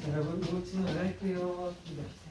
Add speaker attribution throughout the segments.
Speaker 1: 여러분 루틴을 할게요. 준비하세요.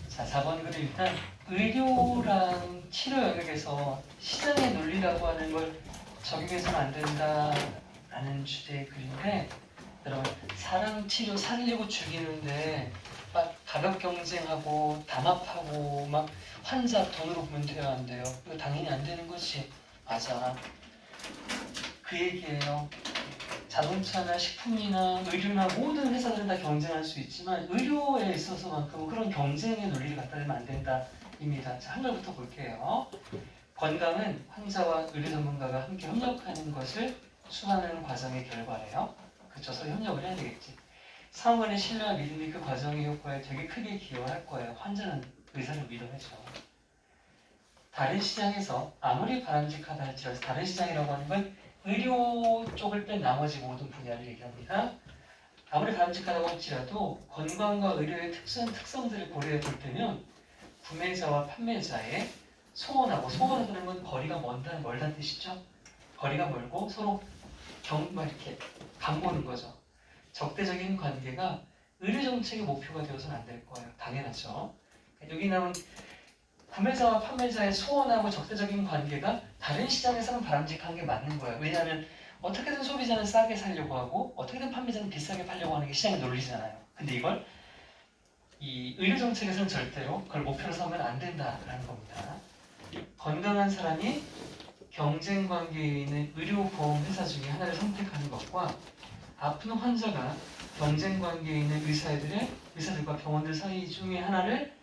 Speaker 1: 자, 4번 글은 일단 의료랑 치료 영역에서 시장의 논리라고 하는 걸 적용해서는 안 된다라는 주제의 글인데, 여러분 사람 치료 살리고 죽이는데 막 가격 경쟁하고 담합하고 막 환자 돈으로 보면 돼요, 안 돼요? 이거 당연히 안 되는 거지. 맞아. 그 얘기예요. 자동차나 식품이나 의류나 모든 회사들은 다 경쟁할 수 있지만 의료에 있어서만큼은 그런 경쟁의 논리를 갖다 대면 안 된다입니다. 자, 한글부터 볼게요. 건강은 환자와 의료 전문가가 함께 협력하는 것을 수반하는 과정의 결과래요. 그쵸? 서로 협력을 해야 되겠지. 상호 간의 신뢰와 믿음이 그 과정의 효과에 되게 크게 기여할 거예요. 환자는 의사를 믿어야죠. 다른 시장에서 아무리 바람직하다 할지라도, 다른 시장이라고 하는 건 의료 쪽을 뺀 나머지 모든 분야를 얘기합니다. 아무리 바람직하다고 할지라도 건강과 의료의 특수한 특성들을 고려해 볼 때면 구매자와 판매자의 소원하는 건 거리가 멀다는 뜻이죠. 거리가 멀고 서로 이렇게 간보는 거죠. 적대적인 관계가 의료 정책의 목표가 되어서는 안 될 거예요. 당연하죠. 여기 나온 구매자와 판매자의 소원하고 적대적인 관계가 다른 시장에서는 바람직한 게 맞는 거예요. 왜냐하면 어떻게든 소비자는 싸게 살려고 하고 어떻게든 판매자는 비싸게 팔려고 하는 게 시장의 논리잖아요. 근데 이걸 이 의료 정책에서는 절대로 그걸 목표로 삼으면 안 된다라는 겁니다. 건강한 사람이 경쟁 관계에 있는 의료보험 회사 중에 하나를 선택하는 것과 아픈 환자가 경쟁 관계에 있는 의사들과 병원들 사이 중에 하나를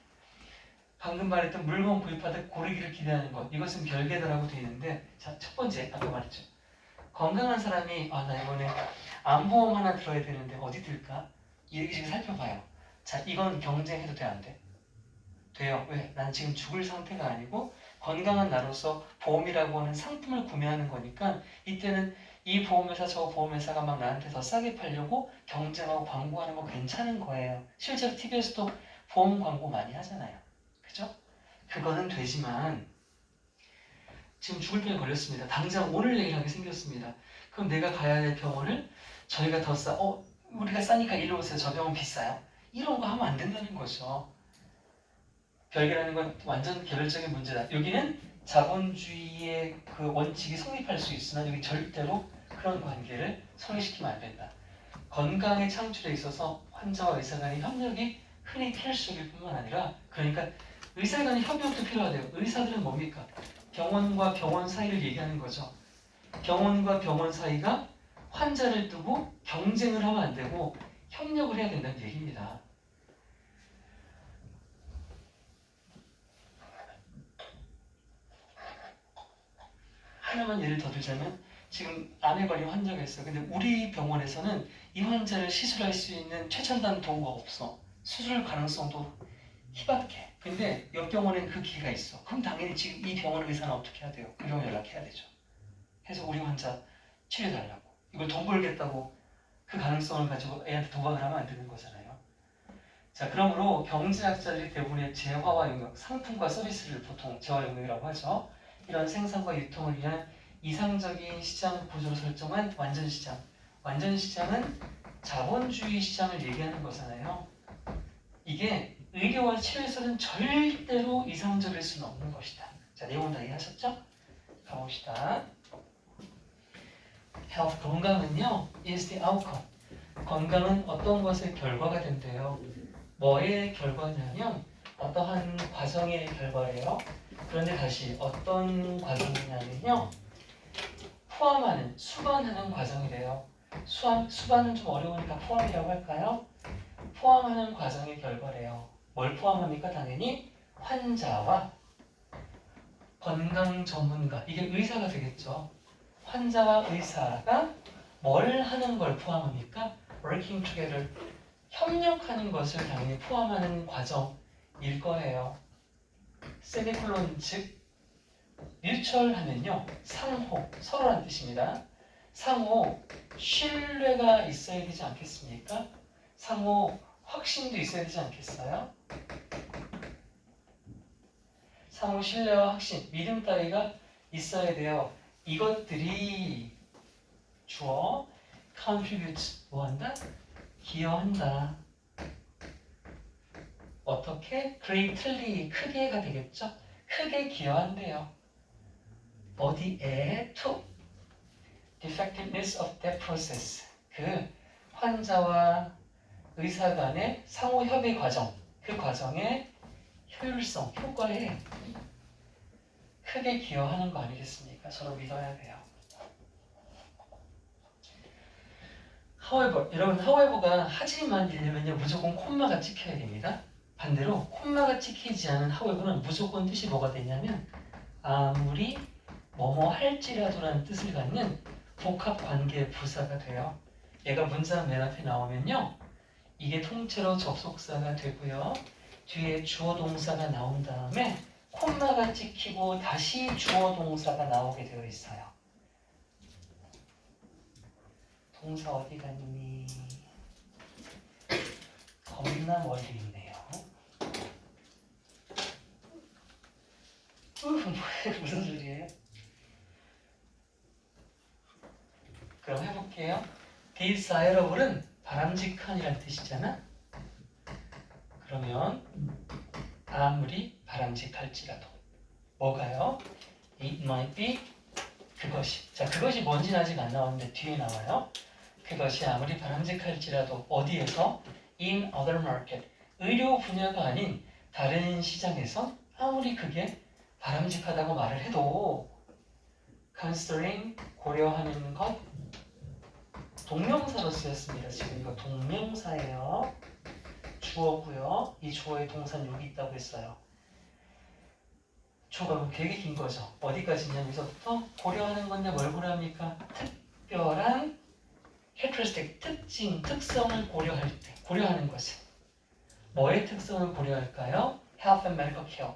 Speaker 1: 방금 말했던 물건 구입하듯 고르기를 기대하는 것, 이것은 별개다라고 되어 있는데, 자, 첫 번째 아까 말했죠. 건강한 사람이 나 이번에 암보험 하나 들어야 되는데 어디 들까? 이렇게 지금 살펴봐요. 자, 이건 경쟁해도 돼, 안 돼? 돼요. 왜? 난 지금 죽을 상태가 아니고 건강한 나로서 보험이라고 하는 상품을 구매하는 거니까 이때는 이 보험회사 저 보험회사가 막 나한테 더 싸게 팔려고 경쟁하고 광고하는 거 괜찮은 거예요. 실제로 TV에서도 보험 광고 많이 하잖아요. 그죠? 그거는 되지만 지금 죽을 병에 걸렸습니다. 당장 오늘 내일 하게 생겼습니다. 그럼 내가 가야 될 병원을 저희가 더 우리가 싸니까 이리 오세요. 저 병원 비싸요. 이런 거 하면 안 된다는 거죠. 별개라는 건 완전 개별적인 문제다. 여기는 자본주의의 그 원칙이 성립할 수 있으나 여기 절대로 그런 관계를 성립시키면 안 된다. 건강의 창출에 있어서 환자와 의사 간의 협력이 흔히 필수일 뿐만 아니라, 그러니까 의사 간의 협력도 필요하대요. 의사들은 뭡니까? 병원과 병원 사이를 얘기하는 거죠. 병원과 병원 사이가 환자를 두고 경쟁을 하면 안 되고 협력을 해야 된다는 얘기입니다. 하나만 예를 더 들자면 지금 암에 걸린 환자가 있어요. 근데 우리 병원에서는 이 환자를 시술할 수 있는 최첨단 도구가 없어. 수술 가능성도 희박해. 근데 옆 병원엔 그 기회가 있어. 그럼 당연히 지금 이 병원 의사는 어떻게 해야 돼요? 병원 연락해야 되죠. 해서 우리 환자 치료해달라고. 이걸 돈 벌겠다고 그 가능성을 가지고 애한테 도박을 하면 안 되는 거잖아요. 자, 그러므로 경제학자들이 대부분의 재화와 영역, 상품과 서비스를 보통 재화 영역이라고 하죠. 이런 생산과 유통을 위한 이상적인 시장 구조를 설정한 완전시장. 완전시장은 자본주의 시장을 얘기하는 거잖아요. 이게 의료와 치료에서는 절대로 이상적일 수는 없는 것이다. 자, 내용 다 이해하셨죠? 가봅시다. Health, 건강은요, is the outcome. 건강은 어떤 것의 결과가 된대요. 뭐의 결과냐면 어떠한 과정의 결과예요. 그런데 다시 어떤 과정이냐면요, 포함하는, 수반하는 과정이래요. 수반은 좀 어려우니까 포함이라고 할까요? 포함하는 과정의 결과래요. 뭘 포함합니까? 당연히 환자와 건강 전문가, 이게 의사가 되겠죠. 환자와 의사가 뭘 하는 걸 포함합니까? working together, 협력하는 것을 당연히 포함하는 과정일 거예요. 세미콜론 즉 뮤추얼 하면요, 상호, 서로란 뜻입니다. 상호 신뢰가 있어야 되지 않겠습니까? 상호 확신도 있어야 되지 않겠어요? 상호 신뢰와 확신, 믿음 따위가 있어야 돼요. 이것들이 주어 contribute, 뭐한다? 기여한다. 어떻게? greatly, 크게가 되겠죠? 크게 기여한대요. 어디에? to the effectiveness of that process. 그 환자와 의사 간의 상호 협의 과정, 그 과정의 효율성, 효과에 크게 기여하는 거 아니겠습니까? 서로 믿어야 돼요. however, 여러분 however가 하지만 이려면요 무조건 콤마가 찍혀야 됩니다. 반대로 콤마가 찍히지 않은 however는 무조건 뜻이 뭐가 되냐면 아무리 뭐뭐 할지라도라는 뜻을 갖는 복합 관계 부사가 돼요. 얘가 문장 맨 앞에 나오면요 이게 통째로 접속사가 되고요. 뒤에 주어 동사가 나온 다음에 콤마가 찍히고 다시 주어 동사가 나오게 되어 있어요. 동사 어디 갔니? 겁나 멀리 있네요. 무슨 소리예요? 그럼 해볼게요. desirable은 바람직한이란 뜻이잖아. 그러면 아무리 바람직할지라도 뭐가요? It might be 그것이. 자, 그것이 뭔지는 아직 안 나왔는데 뒤에 나와요. 그것이 아무리 바람직할지라도 어디에서? In other market. 의료 분야가 아닌 다른 시장에서 아무리 그게 바람직하다고 말을 해도 considering 고려하는 것 동명사로 쓰였습니다. 지금 이거 동명사예요. 주어고요. 이 주어의 동사는 여기 있다고 했어요. 주어가 되게 긴 거죠. 어디까지냐 여기서부터 고려하는 건데 뭘 고려합니까? 특별한 characteristic, 특징, 특성을 고려할 때 고려하는 것은 뭐의 특성을 고려할까요? Health and medical care.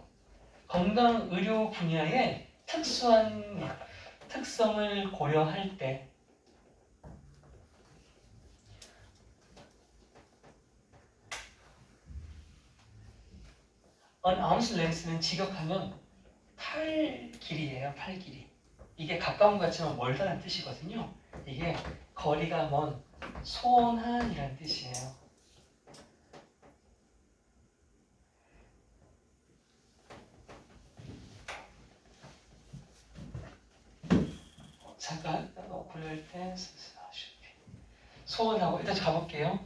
Speaker 1: 건강 의료 분야의 특수한 특성을 고려할 때 an arm's length는 직역하면 팔 길이에요. 팔 길이. 이게 가까운 것 같지만 멀다는 뜻이거든요. 이게 거리가 먼 소원한이라는 뜻이에요. 잠깐 고려할 때 소원하고 일단 가볼게요.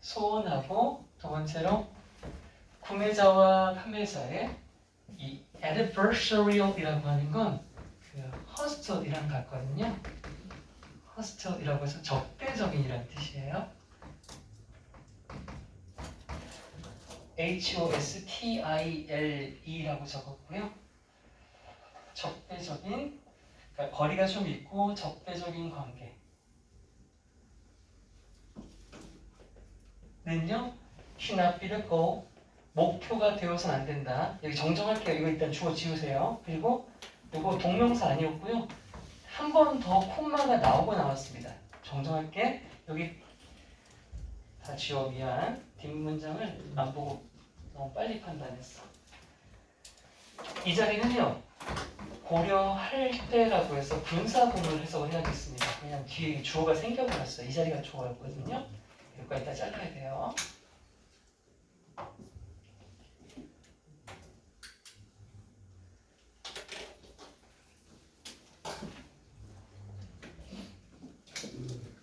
Speaker 1: 소원하고 두 번째로 구매자와 판매자의 이 adversarial이라고 하는 건 그 hostle이랑 같거든요. hostle이라고 해서 적대적인이라는 뜻이에요. HOSTILE라고 적었고요. 적대적인, 그러니까 거리가 좀 있고 적대적인 관계는요, should not be the goal. 목표가 되어서는 안 된다. 여기 정정할게요. 이거 일단 주어 지우세요. 그리고 이거 동명사 아니었고요. 한 번 더 콤마가 나오고 나왔습니다. 정정할게. 여기 다 지워 미안. 뒷문장을 안 보고 너무 빨리 판단했어. 이 자리는요. 고려할 때라고 해서 분사구문을 해석을 해야겠습니다. 그냥 뒤에 주어가 생겨버렸어요. 이 자리가 주어였거든요. 여기까지 다 잘라야 돼요.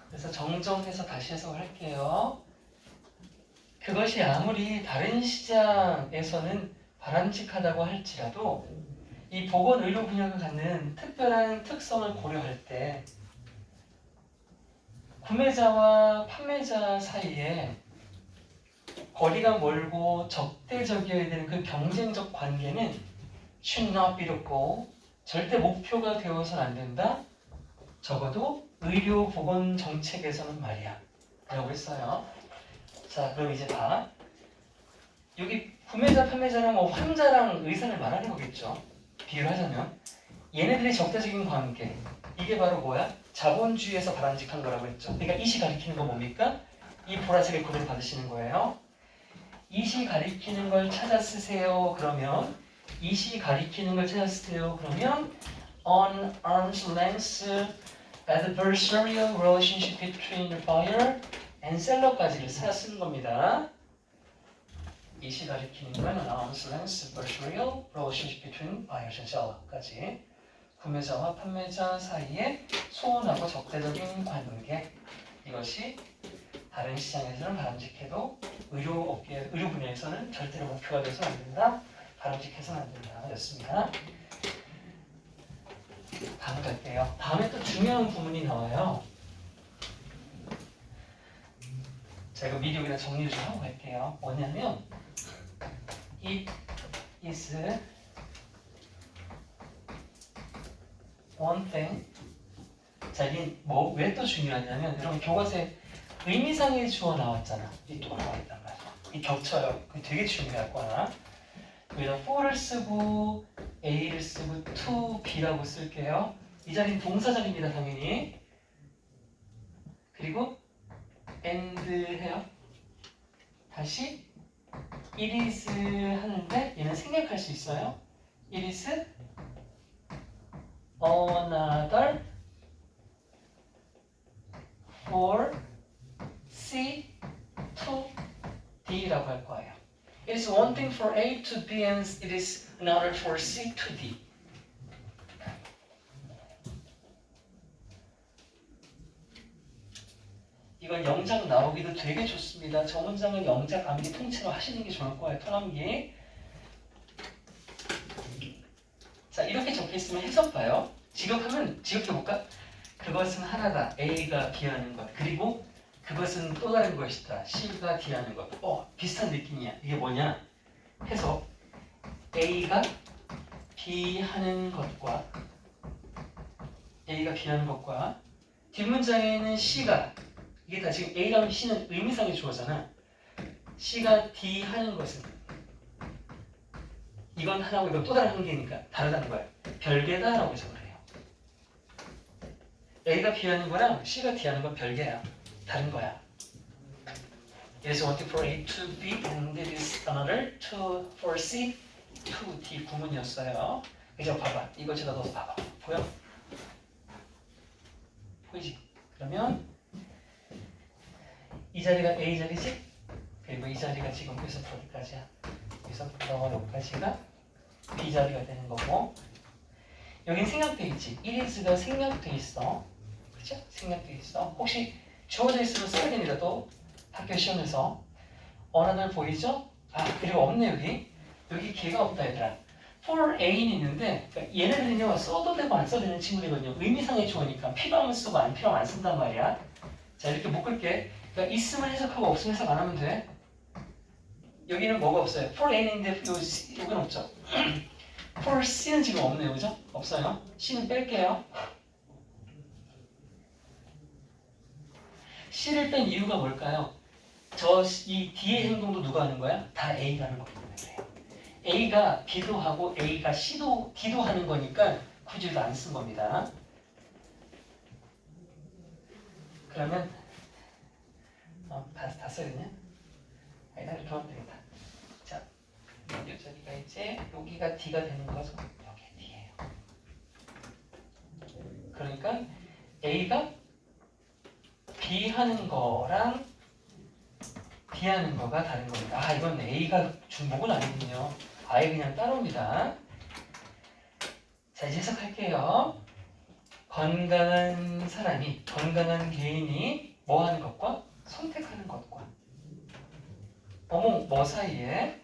Speaker 1: 그래서 정정해서 다시 해석을 할게요. 그것이 아무리 다른 시장에서는 바람직하다고 할지라도 이 보건의료 분야가 갖는 특별한 특성을 고려할 때 구매자와 판매자 사이에 거리가 멀고 적대적이어야 되는 그 경쟁적 관계는 should not be the goal, 절대 목표가 되어서는 안 된다. 적어도 의료 보건 정책에서는 말이야. 라고 했어요. 자, 그럼 이제 봐. 여기 구매자, 판매자는 뭐 환자랑 의사를 말하는 거겠죠. 비유를 하자면 얘네들의 적대적인 관계, 이게 바로 뭐야? 자본주의에서 바람직한 거라고 했죠. 그러니까 이시 가리키는 건 뭡니까? 이 보라색의 코드를 받으시는 거예요. 이시 가리키는 걸 찾아 쓰세요. 그러면 이시 가리키는 걸 찾아 쓰세요. 그러면 on arm's length adversarial relationship between the buyer and seller까지를 찾아 쓰는 겁니다. 이시 가리키는 건 on arm's length adversarial relationship between buyers and seller까지. 구매자와 판매자 사이에 소원하고 적대적인 관계, 이것이 다른 시장에서는 바람직해도 의료 분야에서는 절대로 목표가 돼서는 안 된다. 바람직해서는 안 된다. 였습니다. 다음 갈게요. 다음에 또 중요한 부분이 나와요. 자, 이거 미리 여기다 정리를 좀 하고 갈게요. 뭐냐면 It is one thing. 자, 이게 왜 또 중요하냐면 여러분 교과서에 의미상의 주어 나왔잖아. 이 또 나와 있단 말이야. 이 겹쳐요. 그게 되게 중요할 거야. 여기다 for를 쓰고 A를 쓰고 to B라고 쓸게요. 이 자리는 동사자리입니다, 당연히. 그리고 and 해요. 다시 it is 하는데 얘는 생략할 수 있어요. It is another for C to D라고 할 거예요. It is one thing for A to B and it is another for C to D. 이건 영작 나오기도 되게 좋습니다. 저 문장은 영작 암기 통째로 하시는 게 좋을 거예요. 토남기. 자, 이렇게 적혀 있으면 해석 봐요. 직역해볼까? 그것은 하나다. A가 B하는 것. 그리고 그것은 또 다른 것이다. C가 D하는 것. 비슷한 느낌이야. 이게 뭐냐? 해석. A가 B하는 것과 뒷문장에는 C가, 이게 다 지금 A랑 C는 의미상의 주어잖아. C가 D하는 것은, 이건 하나고 이건 또 다른 한 개니까 다르다는 거야. 별개다라고 해석을 해요. A가 B하는 거랑 C가 D하는 건 별개야. 다른 거야. It is one thing for A to B and it is another for C to D 구문이었어요. 이제 봐봐. 이거 제가 넣어서 봐봐. 보여? 보이지? 그러면 이 자리가 A 자리지? 그리고 이 자리가 지금 여기서부터 어디까지야? 여기서부터 여기까지가 B 자리가 되는 거고, 여긴 생략돼 있지? 1is가 생략돼 있어. 그쵸? 생략돼 있어. 혹시 주어져 있으면 써야 됩니다. 또 학교 시험에서 어나들 보이죠? 그리고 없네. 여기 개가 없다 얘들아. for A는 있는데, 그러니까 얘네들은요 써도 되고 안 써도 되는 친구들이거든요. 의미상의 주어니까 필요하면 쓰고 안 필요하면 안 쓴단 말이야. 자, 이렇게 묶을게. 그러니까 있으면 해석하고 없으면 해석 안 하면 돼. 여기는 뭐가 없어요? for A인데 여기는 없죠. for C는 지금 없네요. 그죠? 없어요. C는 뺄게요. C를 뺀 이유가 뭘까요? 이 D의 행동도 누가 하는 거야? 다 A가 하는 거기 때문에 그래요. A가 B도 하고 A가 C도 D도 하는 거니까 굳이 안 쓴 겁니다. 그러면 다 써야겠냐? 아니다, 이렇게 하면 되겠다. 자, 여기가 이제 여기가 D가 되는 거죠. 여기 D예요. 그러니까 A가 B 하는 거랑 D 하는 거가 다른 겁니다. 이건 A가 중복은 아니군요. 아예 그냥 따로입니다. 자, 이제 해석할게요. 건강한 개인이 뭐 하는 것과 선택하는 것과 뭐 사이에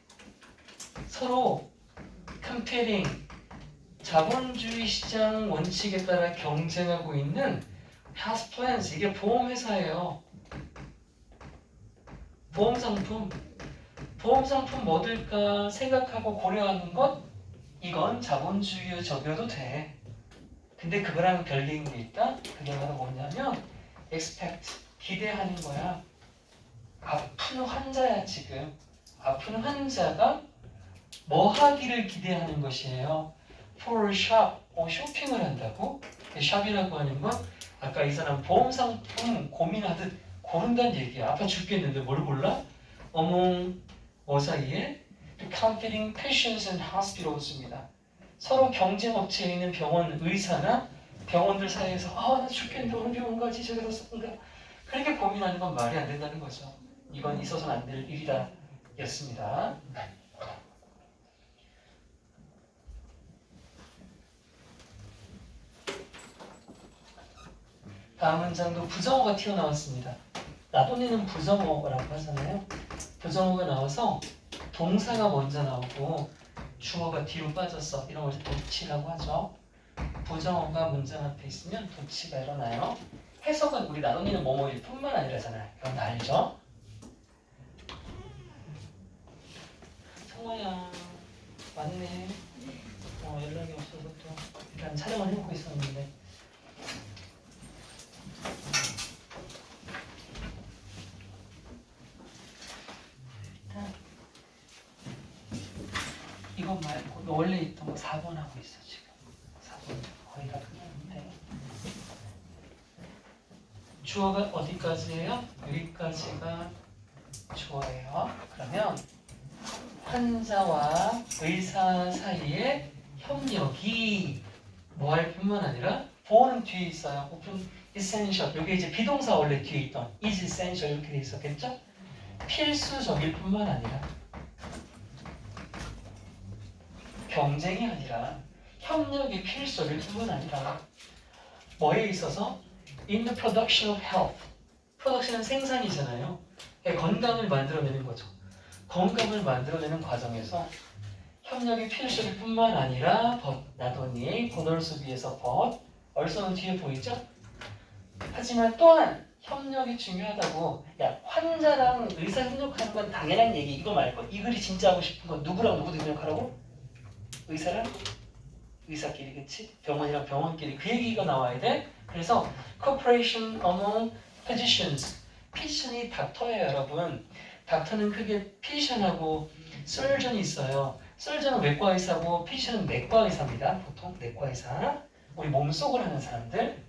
Speaker 1: 서로 컴페링, 자본주의 시장 원칙에 따라 경쟁하고 있는 Health plans 이게 보험회사예요. 보험상품. 보험상품 뭐들까 생각하고 고려하는 것 이건 자본주의적이어도 돼. 근데 그거랑 별개인 게 있다. 그게 바로 뭐냐면 expect 기대하는 거야. 아픈 환자야 지금. 아픈 환자가 뭐 하기를 기대하는 것이에요. For shop, 쇼핑을 한다고? 샵이라고 하는 건 아까 이 사람 보험 상품 고민하듯 고른다는 얘기야. 아파 죽겠는데 뭘 골라? Among 뭐 사이에? Competing patients and hospitals입니다. 서로 경쟁 업체에 있는 병원 의사나 병원들 사이에서 나 죽겠는데 어느 병원 가지 저기 가서인가 그렇게 고민하는 건 말이 안 된다는 거죠. 이건 있어서는 안 될 일이다 였습니다. 다음 문장도 부정어가 튀어나왔습니다. 나돈이는 부정어라고 하잖아요. 부정어가 나와서 동사가 먼저 나오고 주어가 뒤로 빠졌어. 이런 걸 도치라고 하죠. 부정어가 문장 앞에 있으면 도치가 일어나요. 해석은 우리 나돈이는 뭐뭐일 뿐만 아니라잖아요. 이건 알죠? 성화야 왔네. 연락이 없어서 또 일단 촬영을 해놓고 있었는데 일단 이것 말고 원래 있던 거 4번 하고 있어 지금. 4번 거의 다 끝났는데 주어가 어디까지예요? 여기까지가 주어예요. 그러면 환자와 의사 사이에 협력이 뭐 할 뿐만 아니라 보어는 뒤에 있어요. 오픈 essential. 여기 이제 비동사 원래 뒤에 있던 is essential 이렇게 돼 있었겠죠? 필수적일 뿐만 아니라 경쟁이 아니라 협력이 필수적일 뿐만 아니라 뭐에 있어서 in the production of health. production은 생산이잖아요. 건강을 만들어내는 거죠. 건강을 만들어내는 과정에서 협력이 필수일 뿐만 아니라 나돈이 본얼수 비해서 얼소는 뒤에 보이죠? 하지만 또한 협력이 중요하다고. 야, 환자랑 의사 협력하는 건 당연한 얘기. 이거 말고 이 글이 진짜 하고 싶은 건 누구랑 누구 협력하라고? 의사랑 의사끼리, 그치? 병원이랑 병원끼리 그 얘기가 나와야 돼. 그래서 cooperation among physicians. physician이 닥터예요, 여러분. 닥터는 크게 physician하고 surgeon이 있어요. surgeon은 외과 의사고 physician은 내과 의사입니다. 보통 내과 의사. 우리 몸속을 하는 사람들.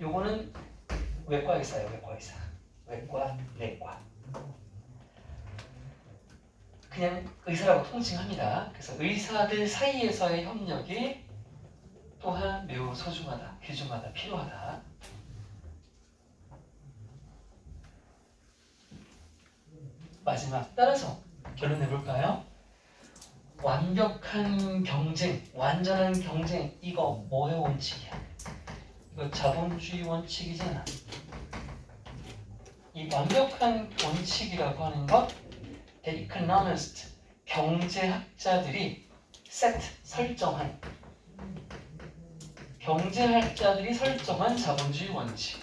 Speaker 1: 요거는 외과 의사예요, 외과 의사. 외과, 내과. 그냥 의사라고 통칭합니다. 그래서 의사들 사이에서의 협력이 또한 매우 소중하다, 귀중하다, 필요하다. 마지막 따라서 결론 내볼까요? 완벽한 경쟁, 완전한 경쟁, 이거 뭐의 원칙이야? 이거 자본주의 원칙이잖아. 이 완벽한 원칙이라고 하는 것, the economist, 경제학자들이 설정한 자본주의 원칙.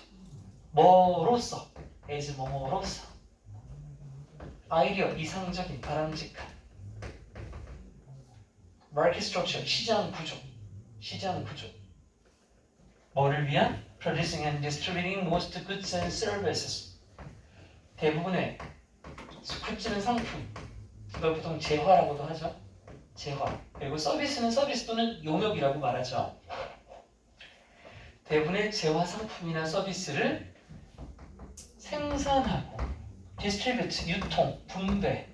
Speaker 1: 뭐로서? as 뭐로서? 아이디어, 이상적인, 바람직한. market structure, 시장 구조. 뭐를 위한? producing and distributing most goods and services. 대부분의 굿즈는 상품. 이걸 보통 재화라고도 하죠. 재화. 그리고 서비스는 서비스 또는 용역이라고 말하죠. 대부분의 재화 상품이나 서비스를 생산하고 디스트리뷰트, 유통, 분배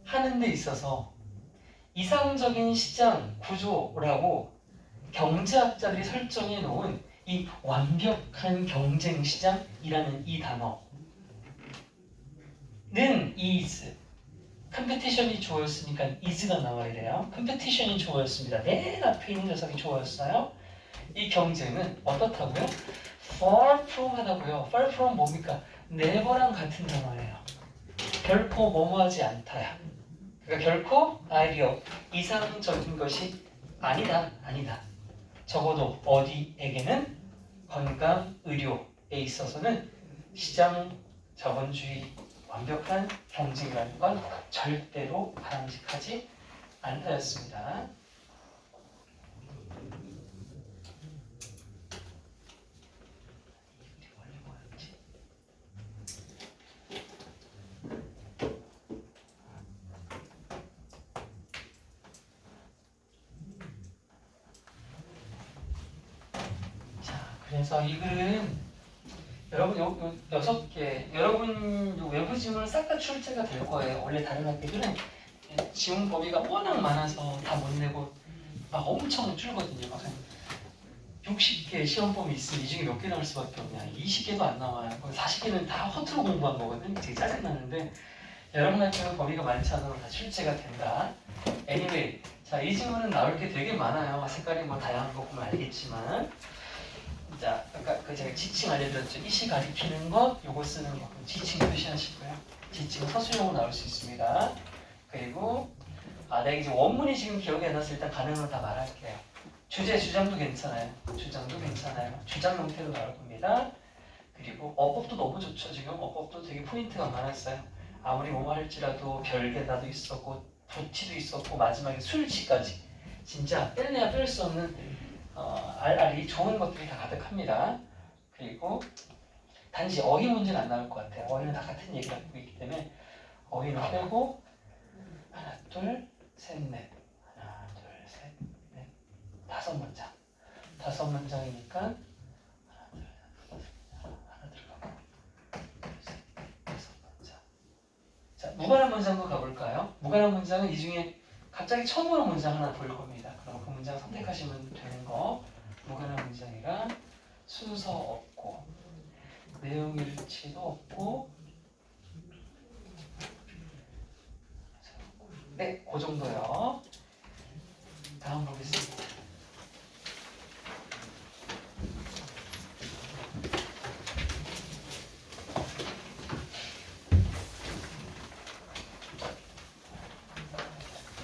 Speaker 1: 하는 데 있어서 이상적인 시장 구조라고 경제학자들이 설정해 놓은 이 완벽한 경쟁 시장이라는 이 단어는 is. 컴페티션이 주어였으니까 is가 나와야 돼요. 컴페티션이 주어였습니다. 맨 앞에 있는 녀석이 주어였어요. 이 경쟁은 어떻다고요? far from 하다고요. far from 뭡니까? never랑 같은 단어예요. 결코 뭐뭐하지 않다야. 그러니까 결코 아이디어, 이상적인 것이 아니다. 적어도 어디에게는 건강, 의료에 있어서는 시장 자본주의 완벽한 경쟁이라는 건 절대로 바람직하지 않다였습니다. 그래서 이 글은 여러분 요 6개 여러분 요 외부 지문은 싹 다 출제가 될 거예요. 원래 다른 학교들은 지문 범위가 워낙 많아서 다 못 내고 막 엄청 줄거든요. 막 한 60개 시험 범위 있으면 이 중에 몇 개 나올 수밖에 없냐. 20개도 안 나와요. 40개는 다 허투루 공부한 거거든. 되게 짜증나는데 여러분 학교는 범위가 많지 않아서 다 출제가 된다. anyway, 자, 이 지문은 나올 게 되게 많아요. 색깔이 뭐 다양한 거 보면 알겠지만 자, 아까 그 제가 지칭 알려드렸죠. 이시 가리키는 것, 요거 쓰는 거. 지칭 표시하시고요. 지칭 서술형으로 나올 수 있습니다. 그리고 내가 이제 원문이 지금 기억이 안 나서 일단 가능한 다 말할게요. 주제, 주장도 괜찮아요. 주장도 괜찮아요. 주장 형태로 나올 겁니다. 그리고 어법도 너무 좋죠. 지금 어법도 되게 포인트가 많았어요. 아무리 뭐 할지라도 별개다도 있었고 도치도 있었고 마지막에 술치까지 진짜 뺄래야 뺄 수 없는 알알이 좋은 것들이 다 가득합니다. 그리고 단지 어휘 문제는 안 나올 것 같아요. 어휘는 다 같은 얘기를 하고 있기 때문에 어휘는 빼고 하나, 둘, 셋, 넷 하나, 둘, 셋, 넷 5문장 5문장이니까 하나, 들어가고 둘, 셋, 5문장. 자, 무관한 문장도 가볼까요? 무관한 문장은 이 중에 갑자기 처음으로 문장 하나 보일 겁니다. 그럼 그 문장 선택하시면 되는 거. 무관한 문장이라 순서 없고 내용 일치도 없고 네, 그 정도요. 다음 보겠습니다.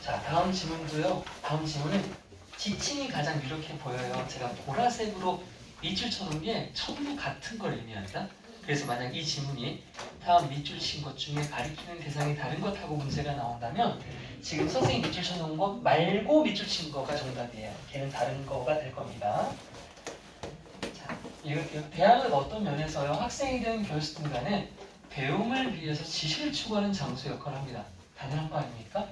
Speaker 1: 자, 다음 지문도요. 다음 지문은 지칭이 가장 유력해 보여요. 제가 보라색으로 밑줄 쳐놓은 게 전부 같은 걸 의미한다. 그래서 만약 이 지문이 다음 밑줄 친 것 중에 가리키는 대상이 다른 것하고 문제가 나온다면 지금 선생님 밑줄 쳐놓은 거 말고 밑줄 친 거가 정답이에요. 걔는 다른 거가 될 겁니다. 자, 대학은 어떤 면에서요. 학생이든 교수든 간에 배움을 위해서 지식을 추구하는 장소 역할을 합니다. 당연한 거 아닙니까?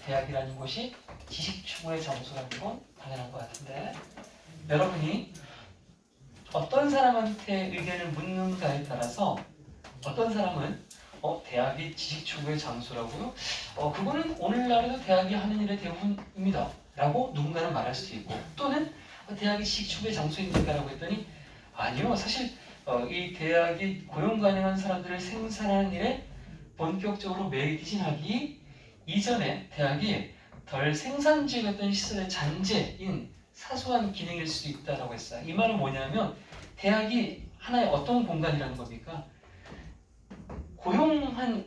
Speaker 1: 대학이라는 곳이 지식 추구의 장소라는 건 당연한 것 같은데 여러분이 어떤 사람한테 의견을 묻는가에 따라서 어떤 사람은 대학이 지식 추구의 장소라고요? 그거는 오늘날에도 대학이 하는 일의 대부분입니다. 라고 누군가는 말할 수도 있고 또는 대학이 지식 추구의 장소입니까? 라고 했더니 아니요. 사실 이 대학이 고용 가능한 사람들을 생산하는 일에 본격적으로 매진하기 이전에 대학이 덜 생산적이었던 시설의 잔재인 사소한 기능일 수 있다라고 했어요. 이 말은 뭐냐면 대학이 하나의 어떤 공간이라는 겁니까? 고용한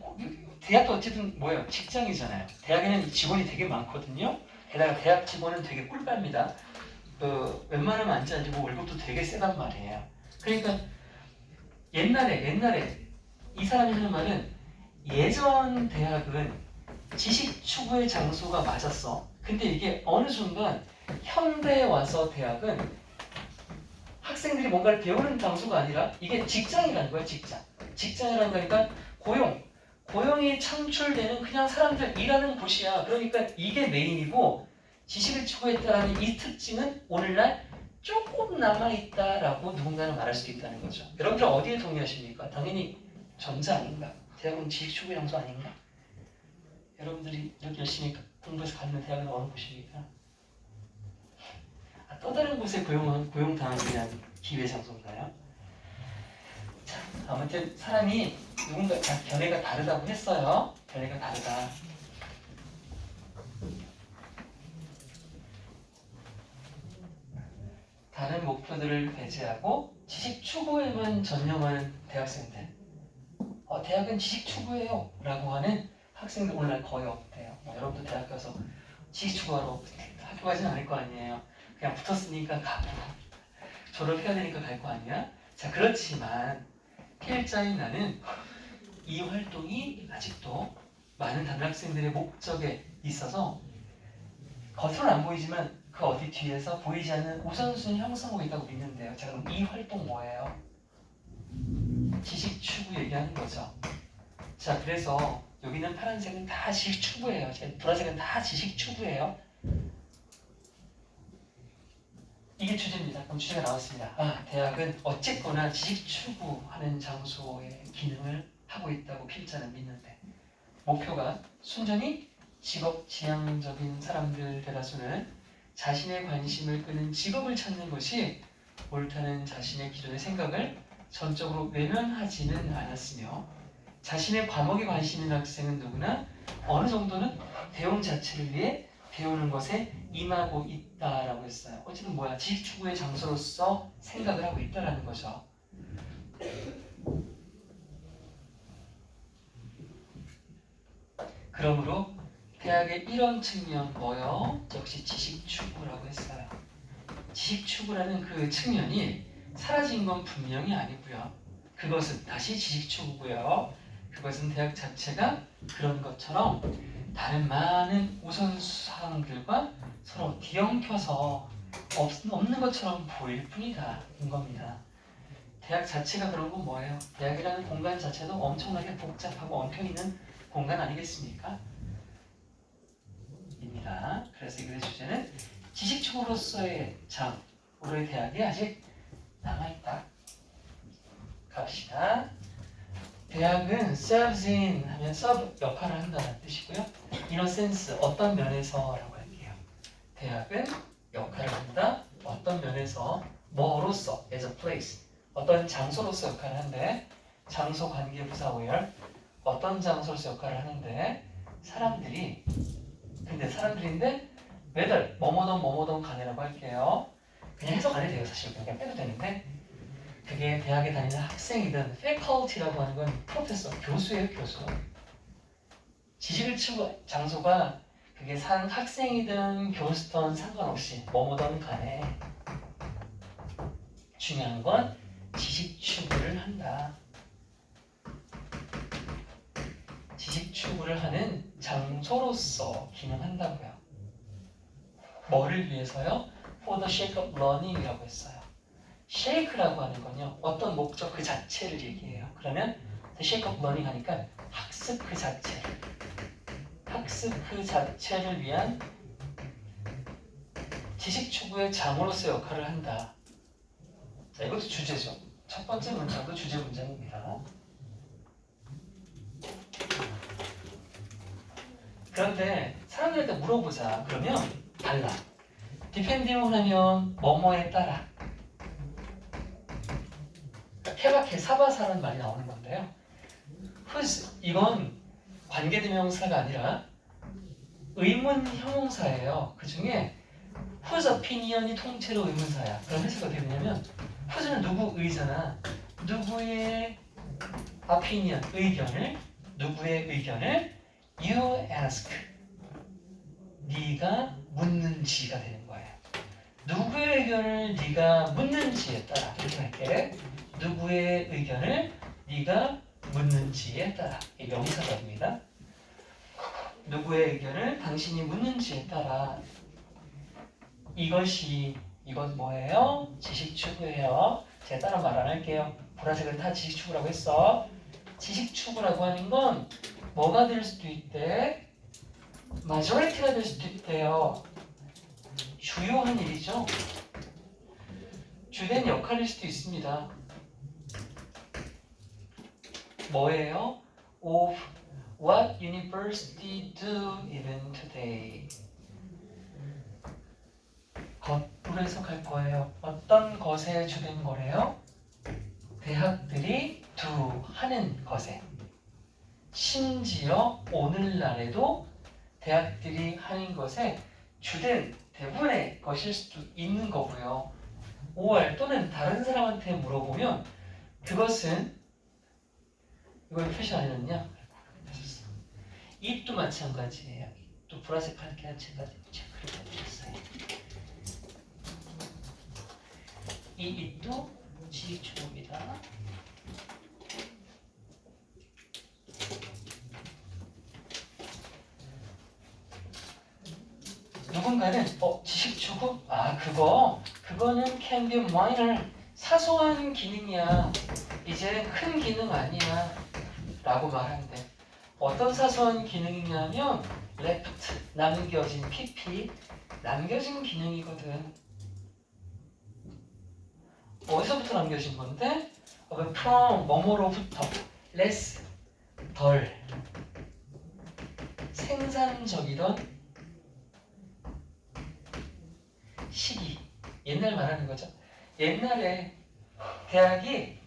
Speaker 1: 대학도 어쨌든 뭐예요? 직장이잖아요. 대학에는 직원이 되게 많거든요. 게다가 대학 직원은 되게 꿀빨입니다. 웬만하면 앉지 않고 월급도 되게 세단 말이에요. 그러니까 옛날에 이 사람이 하는 말은 예전 대학은 지식 추구의 장소가 맞았어. 근데 이게 어느 순간 현대에 와서 대학은 학생들이 뭔가를 배우는 장소가 아니라 이게 직장이라는 거야, 직장. 직장이라는 거니까 고용이 창출되는 그냥 사람들 일하는 곳이야. 그러니까 이게 메인이고 지식을 추구했다라는 이 특징은 오늘날 조금 남아있다라고 누군가는 말할 수도 있다는 거죠. 여러분들 어디에 동의하십니까? 당연히 전자 아닌가? 대학은 지식 추구의 장소 아닌가? 여러분들이 이렇게 열심히 공부해서 가는 대학은 어느 곳입니까? 또 다른 곳에 고용당하기 위한 기회 장소인가요? 자, 아무튼 사람이 누군가 견해가 다르다고 했어요. 견해가 다르다. 다른 목표들을 배제하고 지식 추구에만 전념하는 대학생들. 대학은 지식 추구예요. 라고 하는 학생들 오늘날 거의 없대요. 여러분도 대학 가서 지식 추구하러 학교 가지는 않을 거 아니에요. 그냥 붙었으니까 가고 졸업해야 되니까 갈 거 아니야? 자, 그렇지만 필자인 나는 이 활동이 아직도 많은 단학생들의 목적에 있어서 겉으로는 안 보이지만 그 어디 뒤에서 보이지 않는 우선순위 형성하고 있다고 믿는데요. 자, 그럼 이 활동 뭐예요? 지식 추구 얘기하는 거죠. 자, 그래서 여기는 파란색은 다 지식 추구예요. 보라색은 다 지식 추구예요. 이게 주제입니다. 그럼 주제가 나왔습니다. 아, 대학은 어쨌거나 지식 추구하는 장소의 기능을 하고 있다고 필자는 믿는데 목표가 순전히 직업 지향적인 사람들 대다수는 자신의 관심을 끄는 직업을 찾는 것이 옳다는 자신의 기존의 생각을 전적으로 외면하지는 않았으며 자신의 과목에 관심 있는 학생은 누구나 어느 정도는 배움 자체를 위해 배우는 것에 임하고 있다라고 했어요. 어쨌든 뭐야? 지식 추구의 장소로서 생각을 하고 있다라는 거죠. 그러므로 대학의 이런 측면 뭐요? 역시 지식 추구라고 했어요. 지식 추구라는 그 측면이 사라진 건 분명히 아니고요. 그것은 다시 지식 추구고요. 그것은 대학 자체가 그런 것처럼 다른 많은 우선사항들과 서로 뒤엉켜서 없는 것처럼 보일 뿐이다. 인 겁니다. 대학 자체가 그런 건 뭐예요? 대학이라는 공간 자체도 엄청나게 복잡하고 엉켜있는 공간 아니겠습니까? 입니다. 그래서 이글의 주제는 지식추구로서의 장, 우리의 대학이 아직 남아있다. 갑시다. 대학은 serves in 하면 serve 역할을 한다는 뜻이고요. in a sense 어떤 면에서라고 할게요. 대학은 역할을 한다. 어떤 면에서 뭐로서 as a place 어떤 장소로서 역할을 하는데 장소 관계 부사 where 어떤 장소로서 역할을 하는데 사람들이 근데 사람들인데 whether 뭐뭐든 간에라고 할게요. 그냥 해석 안 해도 돼요. 사실 그냥 빼도 되는데 그게 대학에 다니는 학생이든 faculty라고 하는 건 프로페서, 교수예요. 교수. 지식을 추구 장소가 그게 산 학생이든 교수든 상관없이 뭐뭐든 간에 중요한 건 지식 추구를 한다. 지식 추구를 하는 장소로서 기능한다고요. 뭐를 위해서요? For the sake of learning이라고 했어요. shake라고 하는 건요. 어떤 목적 그 자체를 얘기해요. 그러면 the sake of learning 하니까 학습 그 자체를 위한 지식 추구의 장으로서 역할을 한다. 자, 이것도 주제죠. 첫 번째 문장도 주제 문장입니다. 그런데 사람들한테 물어보자. 그러면 달라. depending 하면 뭐뭐에 따라. 케바케 사바사라는 말이 나오는 건데요. whose 이건 관계대명사가 아니라 의문 형용사예요. 그 중에 whose opinion이 통째로 의문사야. 그럼 해석이 어떻게 되냐면 whose는 누구의잖아. 누구의 opinion, 누구의 의견을 you ask, 네가 묻는지가 되는 거예요. 누구의 의견을 네가 묻는지에 따라 이렇게 할게. 누구의 의견을 네가 묻는지에 따라 이 명사입니다. 누구의 의견을 당신이 묻는지에 따라 이건 뭐예요? 지식 추구예요. 제가 따로 말 안 할게요. 보라색은 다 지식 추구라고 했어. 지식 추구라고 하는 건 뭐가 될 수도 있대? majority가 될 수도 있대요. 주요한 일이죠. 주된 역할일 수도 있습니다. 뭐예요? Of what university do even today? 것으로 해석할 거예요. 어떤 것에 주된 거래요? 대학들이 do 하는 것에. 심지어 오늘날에도 대학들이 하는 것에 주된 대부분의 것일 수도 있는 거고요. 5월 또는 다른 사람한테 물어보면 그것은 이걸 표시 안 해놨냐? 입도 마찬가지예요. 입도 보라색 할게 마찬가지 체크를 해주셨어요. 이 it도 지식주어입니다. 누군가는 지식주구? 그거는 can be minor, 사소한 기능이야. 이제 큰 기능 아니야 라고 말한대. 어떤 사소한 기능이냐면 left, 남겨진, pp, 남겨진 기능이거든. 어디서부터 남겨진 건데? from, 뭐뭐로부터, less, 덜 생산적이던 시기. 옛날 말하는 거죠. 옛날에 대학이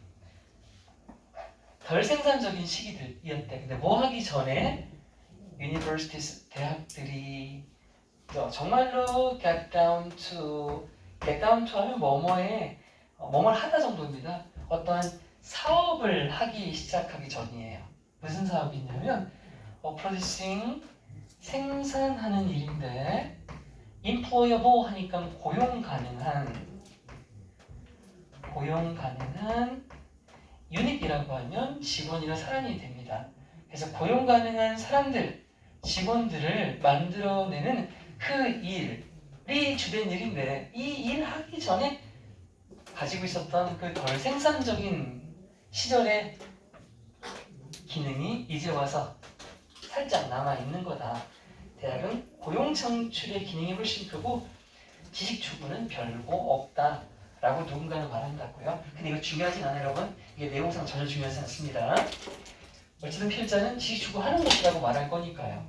Speaker 1: 덜 생산적인 시기들이었대. 근데 뭐 하기 전에 universities, 대학들이 정말로 get down to 하면 뭐뭐를 하다 정도입니다. 어떠한 사업을 하기 시작하기 전이에요. 무슨 사업이냐면 producing, 생산하는 일인데 employable 하니까 고용 가능한 유닛이라고 하면 직원이나 사람이 됩니다. 그래서 고용 가능한 사람들, 직원들을 만들어내는 그 일이 주된 일인데 이 일 하기 전에 가지고 있었던 그 덜 생산적인 시절의 기능이 이제 와서 살짝 남아있는 거다. 대학은 고용 창출의 기능이 훨씬 크고 지식 추구는 별거 없다 라고 누군가는 말한다고요. 근데 이거 중요하진 않아요, 여러분. 이게 내용상 전혀 중요하지 않습니다. 어쨌든 필자는 지식 추구하는 것이라고 말할 거니까요.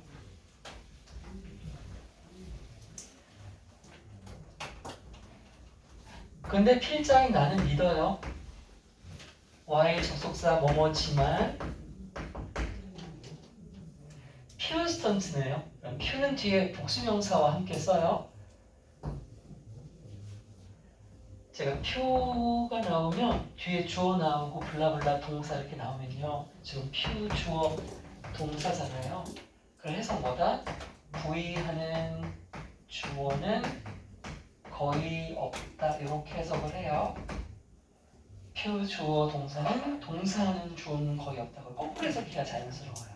Speaker 1: 근데 필자인 나는 믿어요. Y의 접속사 뭐뭐지만 퓨스턴트네요. 퓨는 뒤에 복수명사와 함께 써요. 제가 퓨가 나오면 뒤에 주어 나오고 블라블라 동사 이렇게 나오면요. 지금 퓨 주어 동사잖아요. 그래서 뭐다? 부의하는 주어는 거의 없다 이렇게 해석을 해요. 퓨 주어 동사는 동사하는 주어는 거의 없다고 거꾸로 해석해야 자연스러워요.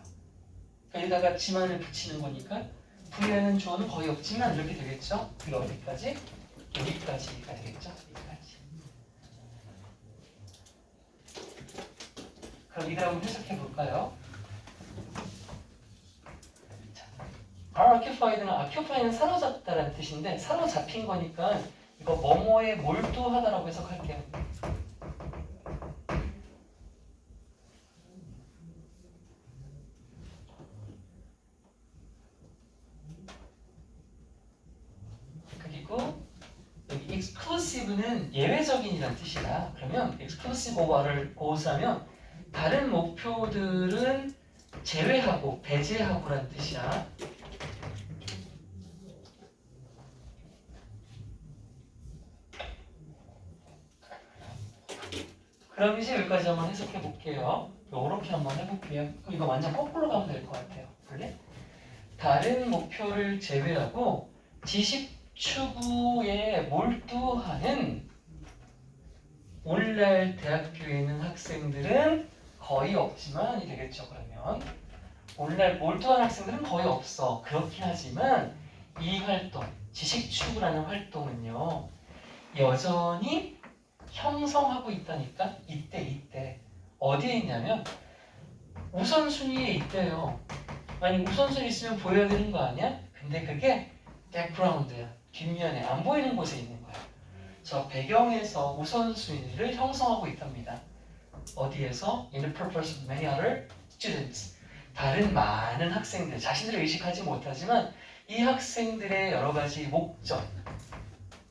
Speaker 1: 여기다가 지만을 붙이는 거니까 부의하는 주어는 거의 없지만 이렇게 되겠죠? 그게 어디까지? 여기까지가 되겠죠? 여기까지. 그럼 이대로 한번 해석해 볼까요? occupied는 사로잡다라는 뜻인데 사로잡힌 거니까 이거 뭐뭐에 몰두하다라고 해석할게요. 그리고 여기 exclusive는 예외적인이란 뜻이다. 그러면 exclusive over를 고수하면 다른 목표들은 제외하고 배제하고라는 뜻이야. 그럼 이제 여기까지 한번 해석해 볼게요. 이렇게 한번 해볼게요. 그럼 이거 완전 거꾸로 가면 될 것 같아요. 그래? 다른 목표를 제외하고 지식 추구에 몰두하는 오늘날 대학교에 있는 학생들은 거의 없지만이 되겠죠. 그러면 오늘날 몰두한 학생들은 거의 없어. 그렇긴 하지만 이 활동, 지식 추구라는 활동은요. 여전히 형성하고 있다니까. 이때 어디에 있냐면 우선순위에 있대요. 아니 우선순위 있으면 보여야 되는 거 아니야? 근데 그게 백그라운드야. 뒷면에 안 보이는 곳에 있는 거야. 저 배경에서 우선순위를 형성하고 있답니다. 어디에서? In the purpose of many other students. 다른 많은 학생들, 자신들을 의식하지 못하지만 이 학생들의 여러 가지 목적,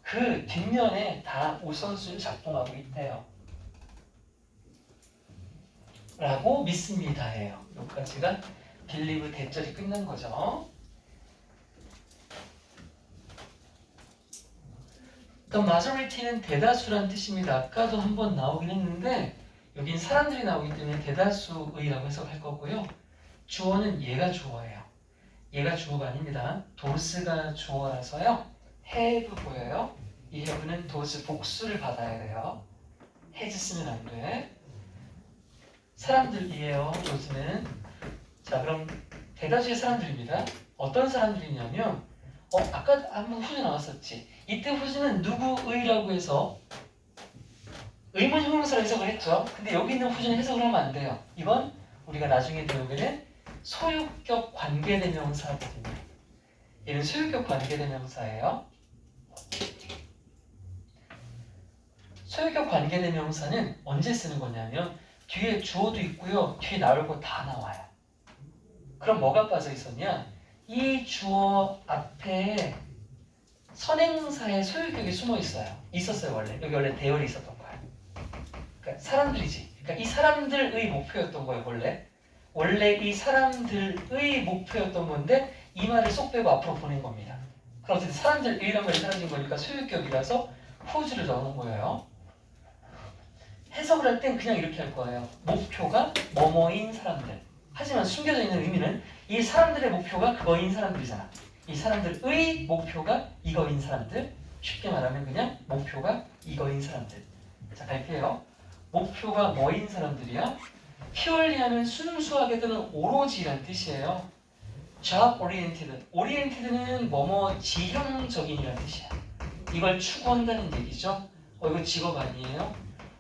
Speaker 1: 그 뒷면에 다 우선순위를 작동하고 있대요. 라고 믿습니다예요. 여기까지가 believe 대절이 끝난 거죠. 또 majority는 대다수란 뜻입니다. 아까도 한번 나오긴 했는데 여긴 사람들이 나오기 때문에 대다수의라고 해석할 거고요. 주어는 얘가 주어예요. 얘가 주어가 아닙니다. 도스가 주어라서요. have 보여요. 이 have는 those 복수를 받아야 돼요. has 쓰면 안 돼. 사람들이에요. those는. 자, 그럼 대다수의 사람들입니다. 어떤 사람들이냐면 아까 한번 후지 나왔었지. 이때 후지는 누구의라고 해서 의문 형용사로 해석을 했죠. 근데 여기 있는 후지는 해석을 하면 안 돼요. 이건 우리가 나중에 배우게는 소유격 관계대명사거든요. 얘는 소유격 관계대명사예요. 소유격 관계대명사는 언제 쓰는 거냐면 뒤에 주어도 있고요. 뒤에 나올 거 다 나와요. 그럼 뭐가 빠져 있었냐? 이 주어 앞에 선행사의 소유격이 숨어 있어요. 있었어요, 원래. 여기 원래 대열이 있었던 거야. 그러니까 사람들이지. 그러니까 이 사람들의 목표였던 거예요, 원래. 원래 이 사람들의 목표였던 건데 이 말을 쏙 빼고 앞으로 보낸 겁니다. 그럼 어쨌든 사람들이란 말이 사라진 거니까 소유격이라서 whose를 넣어놓은 거예요. 해석을 할 땐 그냥 이렇게 할 거예요. 목표가 뭐뭐인 사람들. 하지만 숨겨져 있는 의미는 이 사람들의 목표가 그거인 사람들이잖아. 이 사람들의 목표가 이거인 사람들. 쉽게 말하면 그냥 목표가 이거인 사람들. 자, 갈게요. 목표가 뭐인 사람들이야? purely 하면 순수하게 또는 오로지란 뜻이에요. job oriented. oriented는 뭐뭐 지향적인이란 뜻이야. 이걸 추구한다는 얘기죠. 이거 직업 아니에요?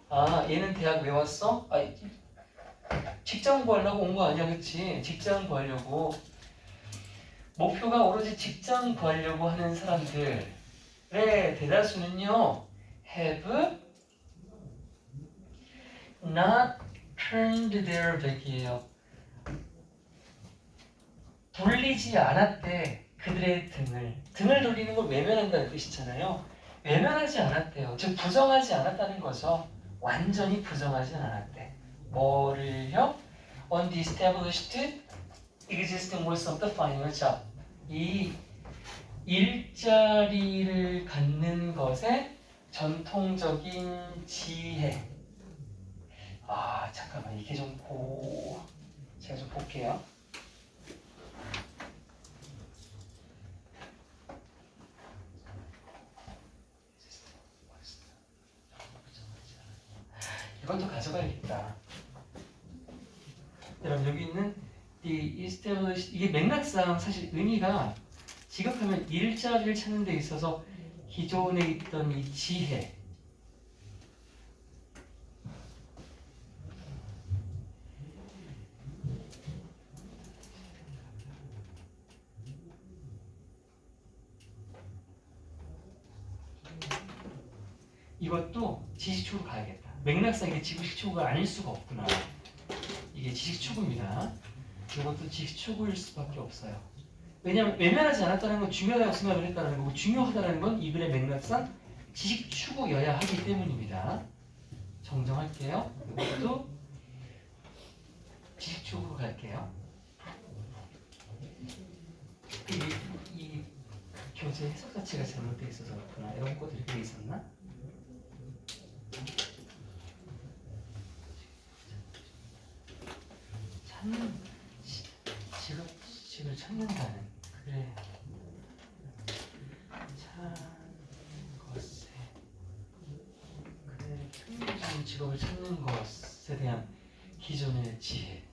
Speaker 1: 아, 얘는 대학 왜 왔어? 직장 구하려고 온 거 아니야, 그치? 직장 구하려고. 목표가 오로지 직장 구하려고 하는 사람들의 대다수는요, have not turned their back이에요. 돌리지 않았대, 그들의 등을 돌리는 걸 외면한다는 뜻이잖아요. 외면하지 않았대요. 즉, 부정하지 않았다는 거죠. 완전히 부정하진 않았대. 뭐를요? On the established existing rules of the final job. 이 일자리를 갖는 것의 전통적인 지혜. 잠깐만, 이게 좀 제가 좀 볼게요. 이것도 가져가야겠다. 여러분, 여기 있는 the established, 이게 맥락상 사실 의미가 지급하면 일자리를 찾는 데 있어서 기존에 있던 이 지혜, 이것도 지식축으로 가야겠다. 맥락상 이게 지식축구가 아닐 수가 없구나. 이게 지식축구입니다. 이것도 지식축구일 수밖에 없어요. 왜냐하면 외면하지 않았다는 건 중요하다고 생각을 했다는 거고, 중요하다는 건 이 글의 맥락상 지식축구여야 하기 때문입니다. 정정할게요. 이것도 지식축으로 갈게요. 이 교재 해석 자체가 잘못되어 있어서 그렇구나. 이런 것들이 돼 있었나? 직을 찾는다는, 그래, 것에, 그래, 흥미로운 직업을 찾는 것에 대한 기존의 지혜.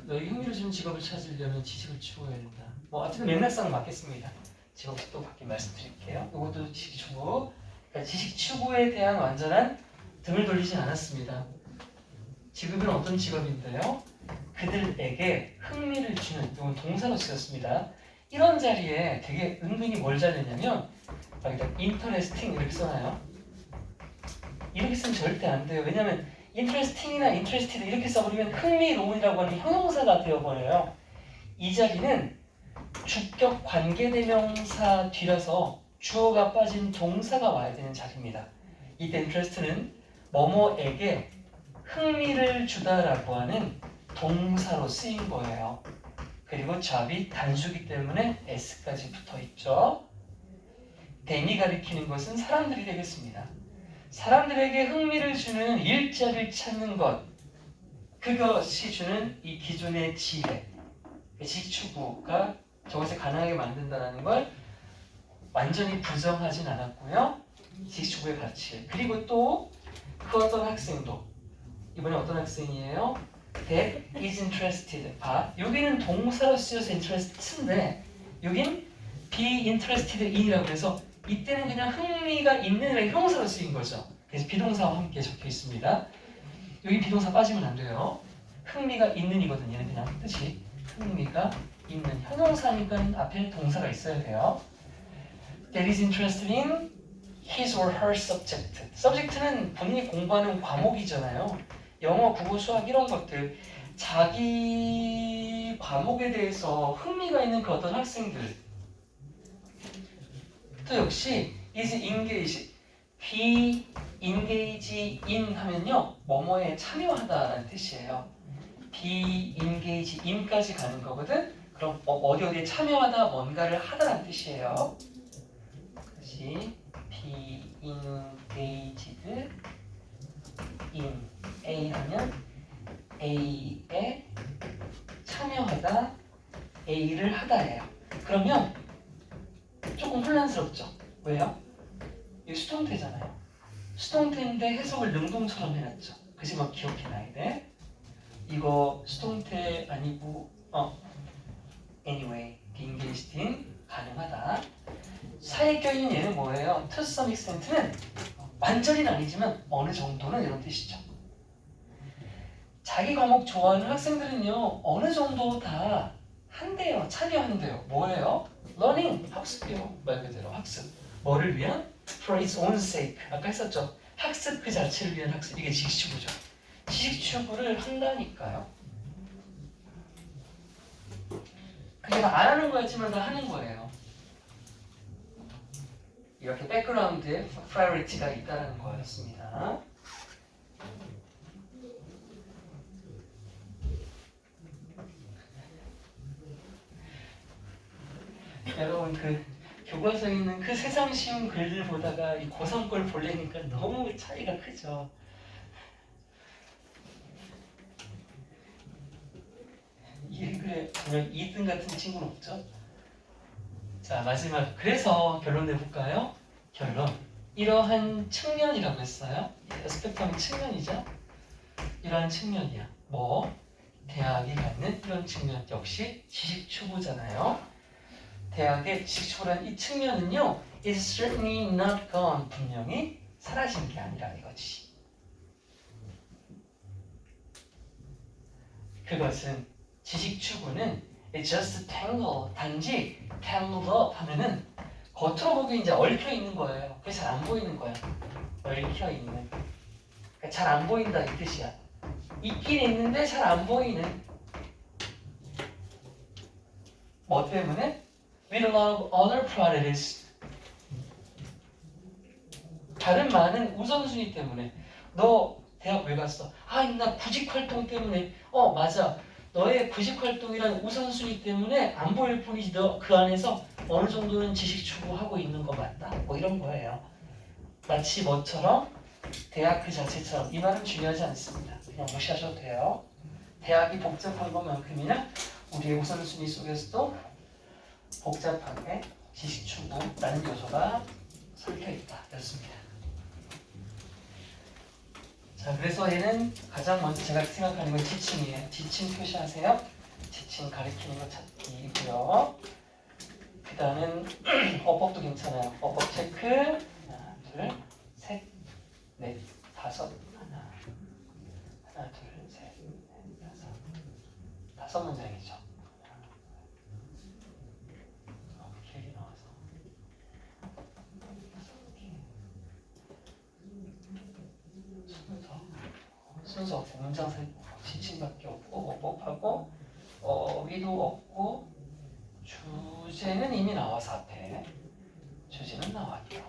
Speaker 1: 너희 흥미로운 직업을 찾으려면 지식을 추구해야 된다. 어쨌든 맥락상 맞겠습니다. 제가 또 바뀌 말씀드릴게요. 이것도 지식 추구. 그러니까 지식 추구에 대한 완전한 등을 돌리진 않았습니다. 직업은 어떤 직업인데요? 그들에게 흥미를 주는, 이건 동사로 쓰였습니다. 이런 자리에 되게 은근히 뭘 잘 내냐면 interesting 이렇게 써놔요. 이렇게 쓰면 절대 안 돼요. 왜냐면 interesting이나 interested 이렇게 써버리면 흥미로운이라고 하는 형용사가 되어버려요. 이 자리는 주격 관계대명사 뒤라서 주어가 빠진 동사가 와야 되는 자리입니다. 이때 interest는 뭐뭐에게 흥미를 주다라고 하는 동사로 쓰인 거예요. 그리고 job이 단수기 때문에 s까지 붙어있죠. them이 가리키는 것은 사람들이 되겠습니다. 사람들에게 흥미를 주는 일자리를 찾는 것, 그것이 주는 이 기존의 지혜, 지식추구가 저것을 가능하게 만든다는 걸 완전히 부정하진 않았고요. 지식축구의 가치. 그리고 또 그 어떤 학생도 이번에 어떤 학생이에요? That is interested. 여기는 동사로 쓰여서 interest인데 여긴 be interested in이라고 해서 이때는 그냥 흥미가 있는 형사로 쓰인 거죠. 그래서 비동사와 함께 적혀 있습니다. 여기 비동사 빠지면 안 돼요. 흥미가 있는이거든요. 얘는 그냥 뜻이 흥미가 있는 형용사니까 앞에 동사가 있어야 돼요. That is interested in his or her subject. subject는 본인이 공부하는 과목이잖아요. 영어, 국어, 수학 이런 것들. 자기 과목에 대해서 흥미가 있는 그 어떤 학생들. 또 역시 is engaged. be engage in 하면요. 뭐뭐에 참여하다라는 뜻이에요. be engage in까지 가는 거거든. 그럼 어디에 참여하다 뭔가를 하다라는 뜻이에요. 다시 be engaged in A 하면 A에 참여하다 A를 하다예요. 그러면 조금 혼란스럽죠? 왜요? 이거 수동태잖아요. 수동태인데 해석을 능동처럼 해놨죠. 그지 뭐 기억해놔야 돼. 이거 수동태 아니고 anyway, be engaged in 가능하다. 사이에 껴있는 얘는 뭐예요? To some extent는 완전히는 아니지만 어느 정도는 이런 뜻이죠. 자기 과목 좋아하는 학생들은요 어느 정도 다 한대요. 참여한대요. 뭐예요? learning, 학습이요. 말 그대로 학습. 뭐를 위한? for its own sake. 아까 했었죠. 학습 그 자체를 위한 학습. 이게 지식추구죠. 지식추구를 한다니까요. 그게 다 안 하는 거였지만 다 하는 거예요. 이렇게 백그라운드에 프라이어리티가 있다는 거였습니다. 여러분 그 교과서에 있는 그 세상 쉬운 글들 보다가 이 고3 걸 보려니까 너무 차이가 크죠. 이 글에 보면 2등 같은 친구는 없죠. 자 마지막 그래서 결론 내볼까요? 결론 이러한 측면이라고 했어요. 에스펙트하면 측면이죠. 이러한 측면이야. 뭐 대학이 갖는 이런 측면 역시 지식추구잖아요. 대학의 지식추구라는 이 측면은요 is certainly not gone. 분명히 사라진 게 아니라 이거지. 그것은 지식추구는 it's just tangle. 단지 tangled up 하면은 겉으로 보기엔 이제 얽혀 있는 거예요. 그게 잘 안 보이는 거야. 얽혀 있는. 그러니까 잘 안 보인다 이 뜻이야. 있긴 있는데 잘 안 보이는. 뭐 때문에? With a lot of other priorities. 다른 많은 우선순위 때문에. 너 대학 왜 갔어? 나 구직활동 때문에. 맞아. 너의 구직활동이란 우선순위 때문에 안 보일 뿐이지 너 그 안에서 어느 정도는 지식 추구하고 있는 거 맞다? 뭐 이런 거예요. 마치 뭐처럼? 대학 그 자체처럼. 이 말은 중요하지 않습니다. 그냥 무시하셔도 돼요. 대학이 복잡한 것만큼이나 우리의 우선순위 속에서도 복잡하게 지식 추구라는 요소가 설켜있다. 였습니다. 자, 그래서 얘는 가장 먼저 제가 생각하는 건 지칭이에요. 지칭 표시하세요. 지칭 가리키는 거 찾기고요. 그 다음은 어법도 괜찮아요. 어법 체크. 하나, 둘, 셋, 넷, 다섯. 하나, 둘, 셋, 넷, 다섯 문장이죠. 길이 나와서. 순서 없고 문장 지칭밖에 없고 어법하고 어휘도 없고 주제는 이미 나와서 앞에 주제는 나왔죠.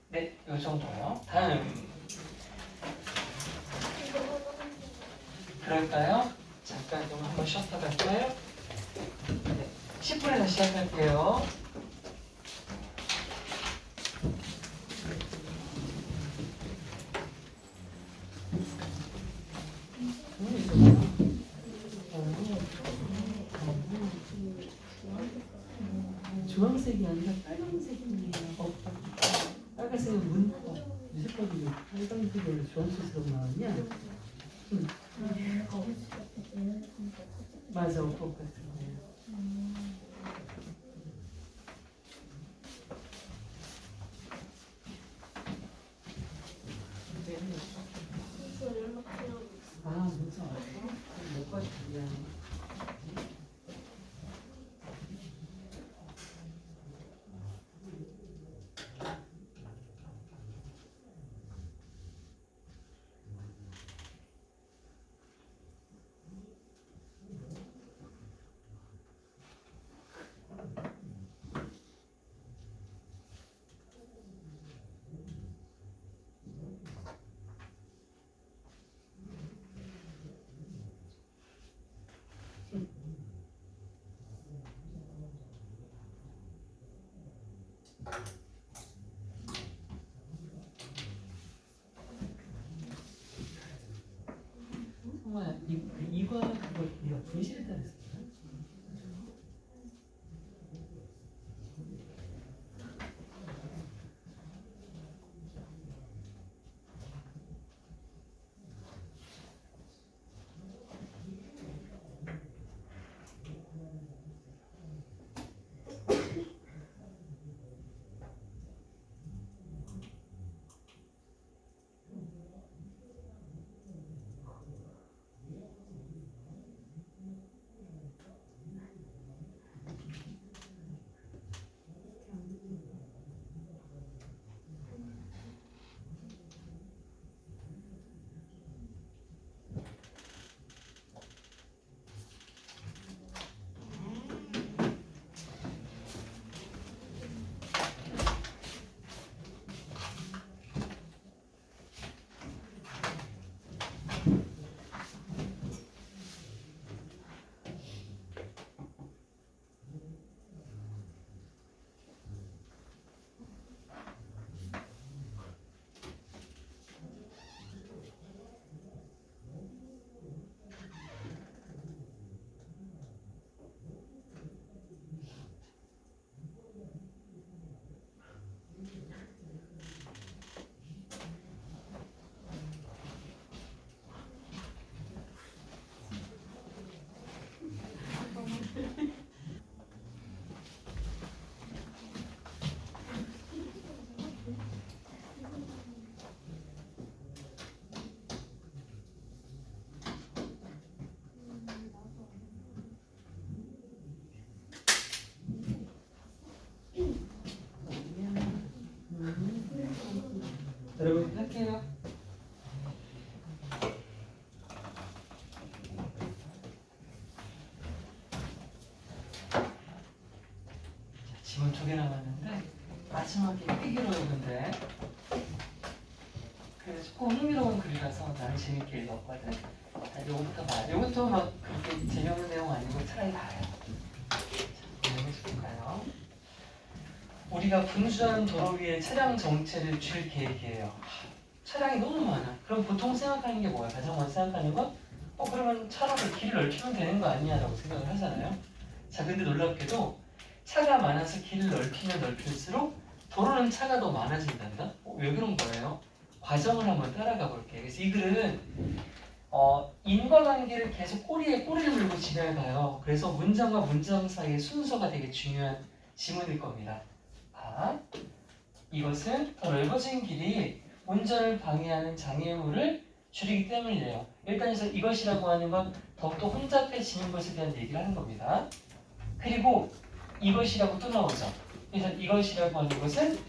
Speaker 1: 네, 요 정도요. 다음 그럴까요? 잠깐 좀 한번 쉬었다 갈까요? 네, 10분에 다시 시작할게요. 주황색이 아니라 빨간색이네요. 빨간색은 문법, 유세법이고 빨간색이 원래 주황색으로 나왔냐? 맞아, 어법 같은 거예요. 아, 문자 왔어? 못 봤지, 미안해. 정말 이거 그거 이거 분실에 따라서 여러분 할게요. 지문 2개 남았는데 마지막에 삐기로요. 근데 그래서 꼭 흥미로운 글이라서 나는 재밌게 읽었거든. 자, 요거부터 봐. 요것도 막 그렇게 재미없는 내용 아니고 차라리 나아요. 자, 해볼까요? 우리가 분주한 도로 위에 차량 정체를 줄 계획이에요. 차량이 너무 많아. 그럼 보통 생각하는 게 뭐야? 가장 먼저 생각하는 건 그러면 차로를 길을 넓히면 되는 거 아니야? 라고 생각을 하잖아요. 자, 근데 놀랍게도 차가 많아서 길을 넓히면 넓힐수록 도로는 차가 더 많아진단다? 왜 그런 거예요? 과정을 한번 따라가 볼게요. 그래서 이 글은 인과관계를 계속 꼬리에 꼬리를 물고 지나가요. 그래서 문장과 문장 사이의 순서가 되게 중요한 지문일 겁니다. 아, 이것은 더 넓어진 길이 운전을 방해하는 장애물을 줄이기 때문이래요. 일단 이것이라고 하는 건 더욱더 혼잡해지는 것에 대한 얘기를 하는 겁니다. 그리고 이것이라고 또 나오죠. 그래서 이것이라고 하는 것은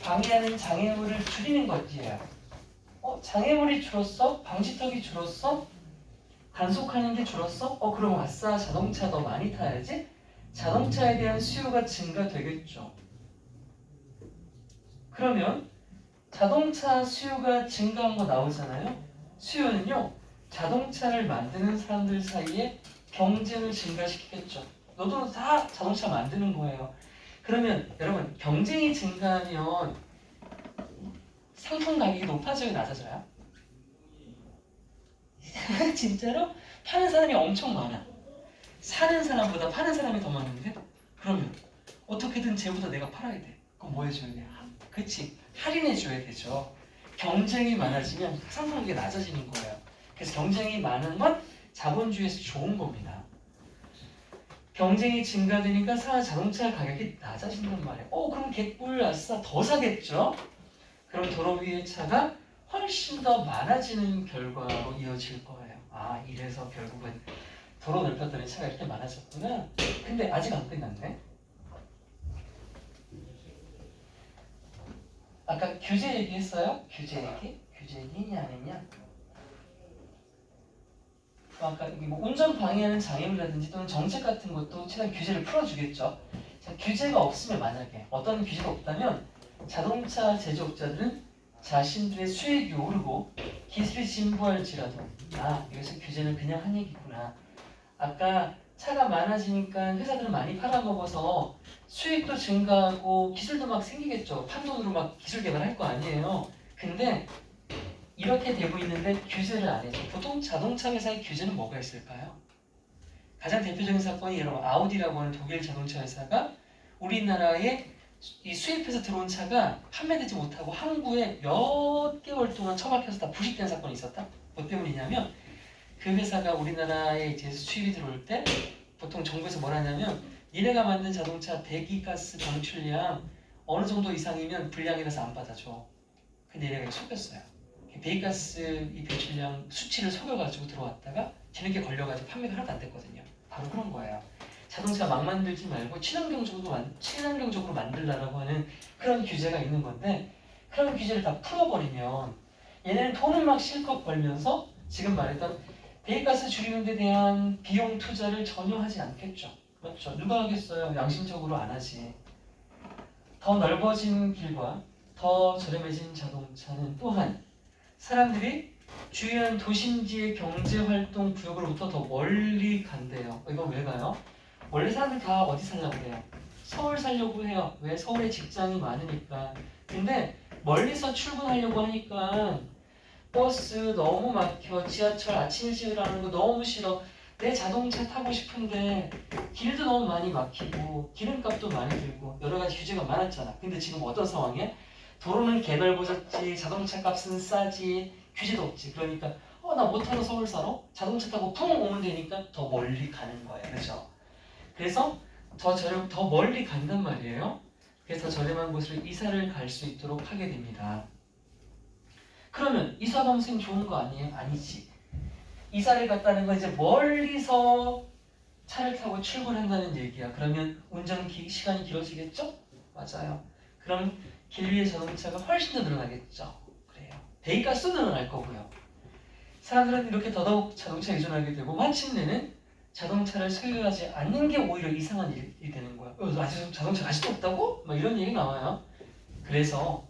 Speaker 1: 방해하는 장애물을 줄이는 것이에요. 장애물이 줄었어? 방지턱이 줄었어? 단속하는 게 줄었어? 그럼 아싸 자동차 더 많이 타야지? 자동차에 대한 수요가 증가되겠죠. 그러면 자동차 수요가 증가한 거 나오잖아요. 수요는요, 자동차를 만드는 사람들 사이에 경쟁을 증가시키겠죠. 너도 다 자동차 만드는 거예요. 그러면 여러분, 경쟁이 증가하면 상품 가격이 높아져요, 낮아져요? 진짜로? 파는 사람이 엄청 많아. 사는 사람보다 파는 사람이 더 많은데? 그러면 어떻게든 쟤보다 내가 팔아야 돼. 그럼 뭐 해줘야 돼? 그치, 할인해줘야 되죠. 경쟁이 많아지면 상승률이 낮아지는 거예요. 그래서 경쟁이 많은 건 자본주의에서 좋은 겁니다. 경쟁이 증가되니까 자동차 가격이 낮아진단 말이에요. 그럼 개꿀 아싸 더 사겠죠? 그럼 도로 위의 차가 훨씬 더 많아지는 결과로 이어질 거예요. 이래서 결국은 도로 넓혔더니 차가 이렇게 많아졌구나. 근데 아직 안 끝났네. 아까 규제 얘기했어요? 규제 얘기? 규제 얘기냐 안 했냐? 아까 뭐 운전 방해하는 장애물이라든지 또는 정책 같은 것도 최대한 규제를 풀어주겠죠. 자, 규제가 없으면 만약에 어떤 규제가 없다면 자동차 제조업자들은 자신들의 수익이 오르고 기술이 진보할지라도 여기서 규제는 그냥 한 얘기구나. 아까 차가 많아지니까 회사들은 많이 팔아먹어서 수익도 증가하고 기술도 막 생기겠죠. 판돈으로 막 기술 개발할 거 아니에요. 근데 이렇게 되고 있는데 규제를 안 해줘. 보통 자동차 회사의 규제는 뭐가 있을까요? 가장 대표적인 사건이 여러분 아우디라고 하는 독일 자동차 회사가 우리나라에 이 수입해서 들어온 차가 판매되지 못하고 항구에 몇 개월 동안 처박혀서 다 부식된 사건이 있었다. 뭐 때문이냐면 그 회사가 우리나라에 이제 수입이 들어올 때 보통 정부에서 뭘 하냐면 니네가 만든 자동차 배기가스 방출량 어느 정도 이상이면 불량이라서 안 받아줘. 근데 얘네가 속였어요. 배기가스 이 배출량 수치를 속여가지고 들어왔다가 뒤늦게 걸려가지고 판매가 하나도 안 됐거든요. 바로 그런 거예요. 자동차 막 만들지 말고 친환경적으로 만들라라고 하는 그런 규제가 있는 건데 그런 규제를 다 풀어버리면 얘네는 돈을 막 실컷 벌면서 지금 말했던 배기가스 줄이는 데 대한 비용 투자를 전혀 하지 않겠죠. 맞죠? 누가 하겠어요? 양심적으로 안 하지. 더 넓어진 길과 더 저렴해진 자동차는 또한 사람들이 주요한 도심지의 경제활동 구역으로부터 더 멀리 간대요. 이건 왜 가요? 원래 사람들 다 어디 살려고 해요? 서울 살려고 해요. 왜? 서울에 직장이 많으니까. 근데 멀리서 출근하려고 하니까 버스 너무 막혀. 지하철 아침 일찍 일어나는 거 너무 싫어. 내 자동차 타고 싶은데 길도 너무 많이 막히고 기름값도 많이 들고 여러 가지 규제가 많았잖아. 근데 지금 어떤 상황이야? 도로는 개넓어졌지, 자동차 값은 싸지, 규제도 없지. 그러니까 나 못 타서 서울 살아? 자동차 타고 풍 오면 되니까 더 멀리 가는 거예요. 그렇죠? 그래서 더 멀리 간단 말이에요. 그래서 더 저렴한 곳으로 이사를 갈 수 있도록 하게 됩니다. 그러면 이사 가면 쌤 좋은 거 아니에요? 아니지. 이사를 갔다는 건 이제 멀리서 차를 타고 출근한다는 얘기야. 그러면 운전 시간이 길어지겠죠? 맞아요. 그럼 길 위의 자동차가 훨씬 더 늘어나겠죠. 그래요. 배기가스도 늘어날 거고요. 사람들은 이렇게 더더욱 자동차에 의존하게 되고 마침내는 자동차를 소유하지 않는 게 오히려 이상한 일이 되는 거야. 아직 자동차 아직도 없다고? 막 이런 얘기 나와요. 그래서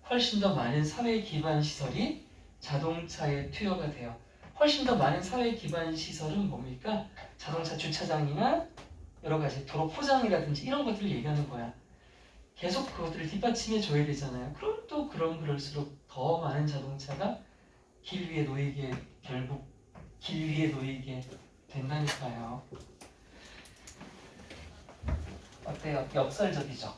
Speaker 1: 훨씬 더 많은 사회 기반 시설이 자동차에 투여가 돼요. 훨씬 더 많은 사회 기반 시설은 뭡니까? 자동차 주차장이나 여러 가지 도로 포장이라든지 이런 것들을 얘기하는 거야. 계속 그것들을 뒷받침해 줘야 되잖아요. 그럼 또 그럴수록 더 많은 자동차가 길 위에 놓이게 결국 길 위에 놓이게 된다니까요. 어때요? 역설적이죠?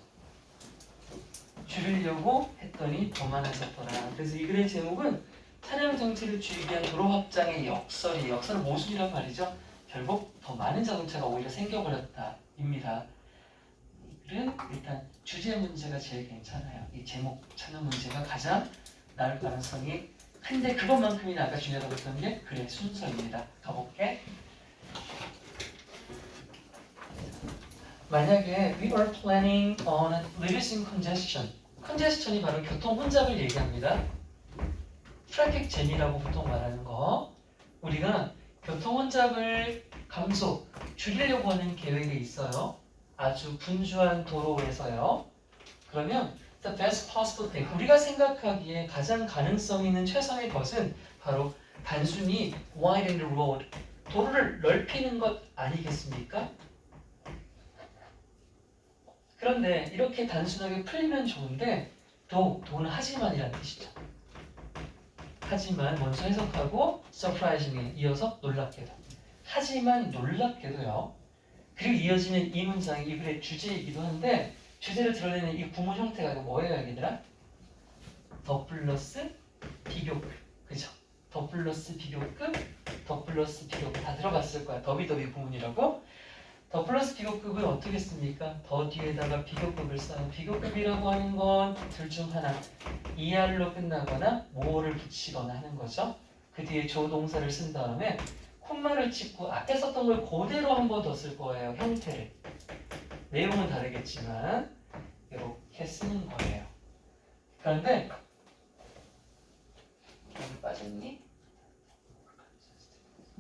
Speaker 1: 줄이려고 했더니 더 많아졌더라. 그래서 이 글의 제목은 차량 정체를 줄이기 위한 도로 확장의 역설이에요. 역설은 모순이란 말이죠. 결국 더 많은 자동차가 오히려 생겨버렸다 입니다. 이 글은 일단 주제 문제가 제일 괜찮아요. 이 제목 찾는 문제가 가장 나을 가능성이 근데 그것만큼이나 아까 중요하다고 했던 게 글의 순서입니다. 가볼게. 만약에 we are planning on reducing congestion. congestion이 바로 교통 혼잡을 얘기합니다. 트래픽 잼이라고 보통 말하는 거. 우리가 교통 혼잡을 줄이려고 하는 계획이 있어요. 아주 분주한 도로에서요. 그러면 the best possible thing. 우리가 생각하기에 가장 가능성 있는 최선의 것은 바로 단순히 widen the road. 도로를 넓히는 것 아니겠습니까? 그런데 이렇게 단순하게 풀리면 좋은데 도는 하지만이라는 뜻이죠. 하지만 먼저 해석하고 surprisingly 이어서 놀랍게도. 하지만 놀랍게도요. 그리고 이어지는 이 문장이 이 글의 주제이기도 한데 주제를 드러내는 이 구문 형태가 이거 뭐예요, 얘들아? 더 플러스 비교급, 그죠? 더 플러스 비교급, 더 플러스 비교급 다 들어봤을 거야. 더비 구문이라고. 더 플러스 비교급은 어떻게 씁니까? 더 뒤에다가 비교급을 써요. 비교급이라고 하는 건 둘 중 하나, ER로 끝나거나 more를 붙이거나 하는 거죠. 그 뒤에 조동사를 쓴 다음에 콤마를 찍고 앞에 썼던 걸 그대로 한 번 더 쓸 거예요. 형태를. 내용은 다르겠지만 이렇게 쓰는 거예요. 그런데 여기 빠졌니?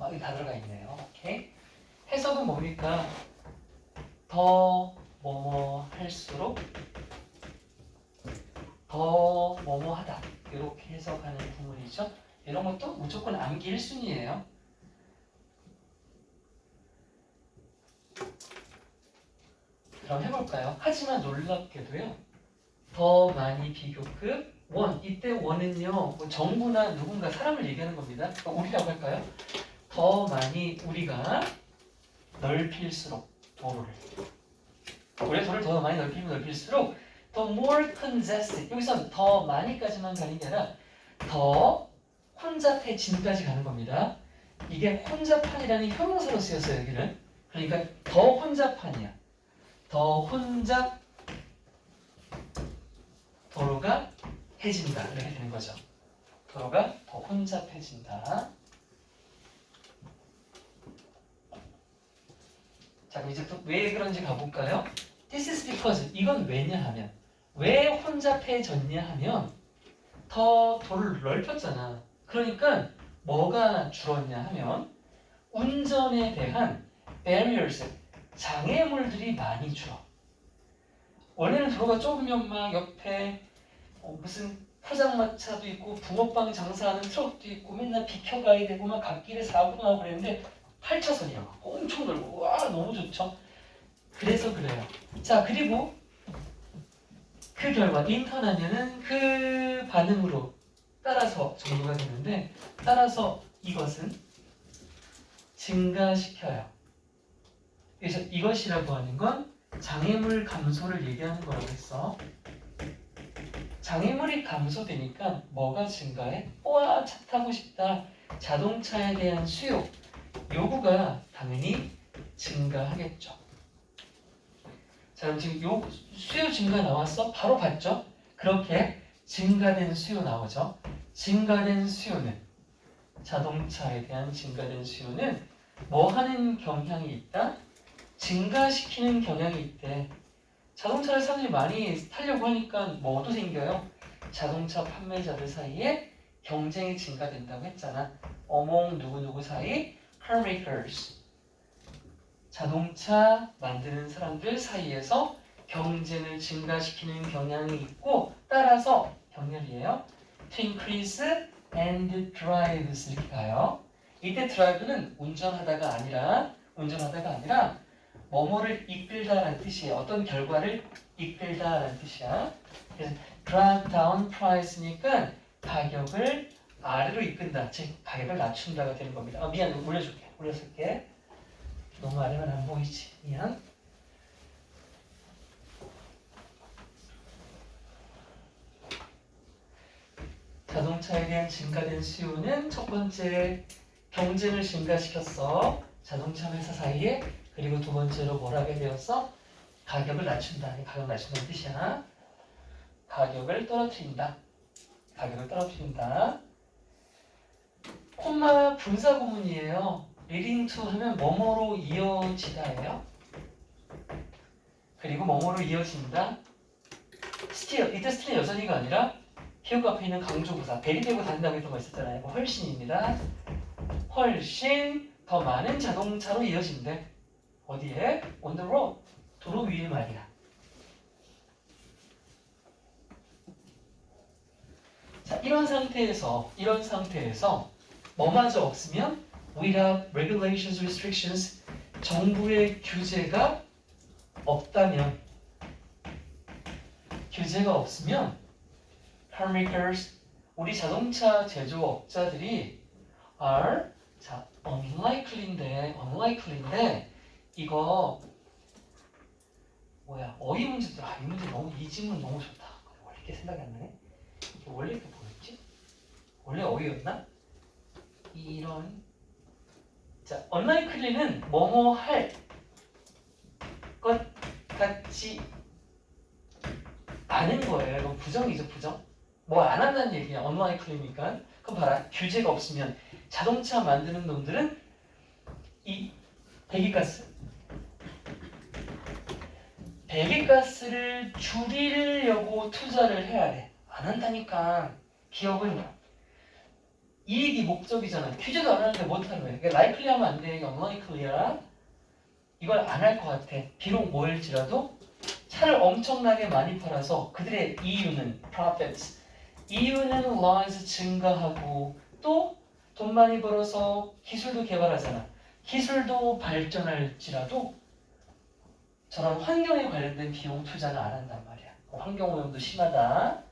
Speaker 1: 여기 다 들어가 있네요. 오케이. 해석은 뭡니까? 더 뭐뭐 할수록 더 뭐뭐 하다. 이렇게 해석하는 구문이죠. 이런 것도 무조건 암기 1순위예요. 그럼 해볼까요? 하지만 놀랍게도요. 더 많이 비교급 원. 이때 원은요. 뭐 정부나 누군가 사람을 얘기하는 겁니다. 우리라고 할까요? 더 많이 우리가 넓힐수록 도로를 우리가 도를 더 많이 넓히면 넓힐수록 더 more congested 여기서 더 많이까지만 가는 게 아니라 더 혼잡해진까지 가는 겁니다. 이게 혼잡한이라는 형용사로 쓰였어요. 여기는. 그러니까 더 혼잡한이야. 더 혼잡 도로가 해진다 이렇게 되는 거죠. 도로가 더 혼잡해진다. 자, 그럼 이제 또 왜 그런지 가볼까요? This is because 이건 왜냐하면 왜 혼잡해졌냐 하면 더 도를 넓혔잖아. 그러니까 뭐가 줄었냐 하면 운전에 대한 barriers, 장애물들이 많이 줄어. 원래는 도로가 좁으면 막 옆에 무슨 포장마차도 있고 붕어빵 장사하는 트럭도 있고 맨날 비켜가야 되고 막 갓길에 사고도 나고 그랬는데 8차선이야. 엄청 넓고 와 너무 좋죠. 그래서 그래요. 자 그리고 그 결과 인턴하면은 그 반응으로 따라서 정도가 되는데 따라서 이것은 증가시켜요. 그래서 이것이라고 하는 건 장애물 감소를 얘기하는 거라고 했어. 장애물이 감소되니까 뭐가 증가해? 와, 차 타고 싶다. 자동차에 대한 수요, 요구가 당연히 증가하겠죠. 자, 그럼 지금 요 수요 증가 나왔어? 바로 봤죠? 그렇게 증가된 수요 나오죠. 증가된 수요는 자동차에 대한 증가된 수요는 뭐 하는 경향이 있다? 증가시키는 경향이 있대. 자동차를 사람들이 많이 타려고 하니까 뭐도 생겨요? 자동차 판매자들 사이에 경쟁이 증가된다고 했잖아. 어몽 누구누구 사이 car makers. 자동차 만드는 사람들 사이에서 경쟁을 증가시키는 경향이 있고 따라서 경렬이에요. To increase and drives 이렇게 가요. 이때 drive는 운전하다가 아니라 뭐뭐를 이끌다라는 뜻이에요. 어떤 결과를 이끌다라는 뜻이야. 그래서 drive down price니까 가격을 아래로 이끈다. 즉 가격을 낮춘다가 되는 겁니다. 미안, 올려줄게. 너무 아래만 안 보이지. 미안. 자동차에 대한 증가된 수요는 첫 번째 경쟁을 증가시켰어. 자동차 회사 사이에. 그리고 두 번째로 뭘 하게 되었어? 가격을 낮춘다. 가격 낮춘다는 뜻이야. 가격을 떨어뜨린다. 콤마 분사 구문이에요. leading to 하면 뭐뭐로 이어지다예요. 그리고 뭐뭐로 이어진다. still, 이때 still은 여전히가 아니라 기억 앞에 있는 강조부사 대리되고 다닌다고 했던 거 있었잖아요. 훨씬입니다. 훨씬 더 많은 자동차로 이어진대. 어디에? On the road. 도로 위에 말이야. 자, 이런 상태에서 뭐마저 없으면 without regulations, restrictions 정부의 규제가 없으면 car makers 우리 자동차 제조업자들이 are 자 unlikely인데 이거 뭐야 어휘 문제들 이 문제 너무 이 질문 너무 좋다. 원래 이렇게 생각이 안 나네. 원래 이게 뭐였지? 원래 어휘였나? 이런 자 unlikely는 뭐뭐 할 것 같지 않은 거예요. 이건 부정이죠 부정. 뭐 안 한다는 얘기야. unlikely니까. 그럼 봐라 규제가 없으면 자동차 만드는 놈들은 이 배기가스를 줄이려고 투자를 해야 돼. 안 한다니까. 기업은 이익이 목적이잖아. 규제도 안 하는데 못하는 거야. 그러니까 likely 하면 안 돼. unlikely야. 이걸 안 할 것 같아. 비록 뭐일지라도 차를 엄청나게 많이 팔아서 그들의 이유는 profits. 이유는 loss 증가하고 또 돈 많이 벌어서 기술도 개발하잖아. 기술도 발전할지라도 저런 환경에 관련된 비용 투자는 안 한단 말이야. 환경오염도 심하다.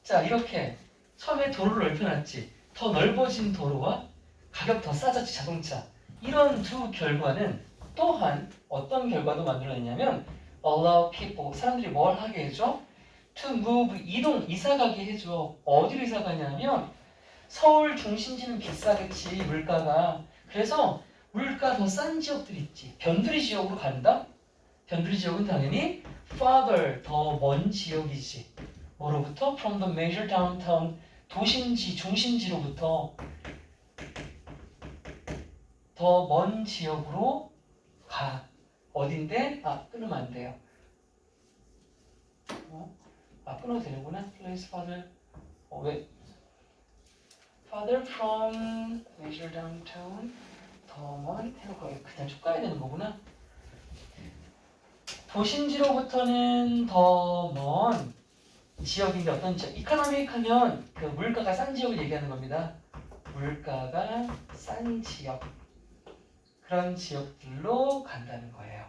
Speaker 1: 자 이렇게 처음에 도로를 넓혀놨지. 더 넓어진 도로와 가격 더 싸졌지 자동차. 이런 두 결과는 또한 어떤 결과도 만들어냈냐면 allow people 사람들이 뭘 하게 해줘? to move 이사 가게 해줘. 어디로 이사 가냐면 서울 중심지는 비싸겠지 물가가. 그래서 물가 더 싼 지역들 있지. 변두리 지역으로 간다? 변두리 지역은 당연히 farther 더 먼 지역이지. 뭐로부터? From the major downtown 도심지 중심지로부터 더 먼 지역으로 가. 어딘데? 끊으면 안 돼요. 끊어도 되는구나. Place farther. 왜? Farther from major downtown. 더 먼 해놓고 그냥 쭉 가야 되는 거구나. 도심지로부터는 더 먼 지역인데 어떤 지역? 이코노믹 하면 그 물가가 싼 지역을 얘기하는 겁니다. 물가가 싼 지역. 그런 지역들로 간다는 거예요.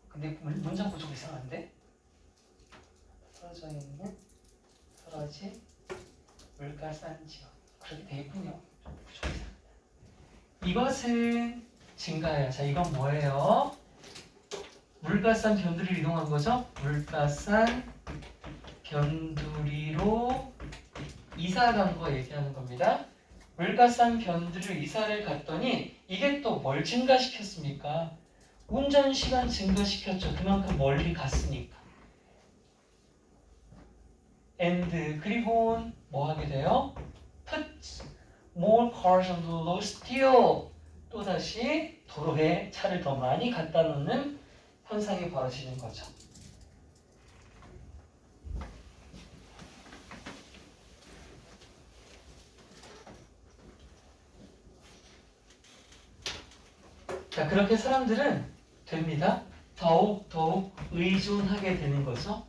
Speaker 1: 근데 문장 구조가 이상한데? 떨어진 물가 싼 지역. 그렇게 돼 있군요. 구조가 이상합니다. 이것은 증가해요. 자, 이건 뭐예요? 물가싼 변두리로 이동한 거죠? 물가싼 변두리로 이사 간 거 얘기하는 겁니다. 물가싼 변두리로 이사를 갔더니 이게 또 뭘 증가시켰습니까? 운전 시간 증가시켰죠. 그만큼 멀리 갔으니까. and 그리고 뭐 하게 돼요? put more cars on the road still 또다시 도로에 차를 더 많이 갖다 놓는 현상이 벌어지는 거죠. 자, 그렇게 사람들은 됩니다. 더욱 의존하게 되는 거죠.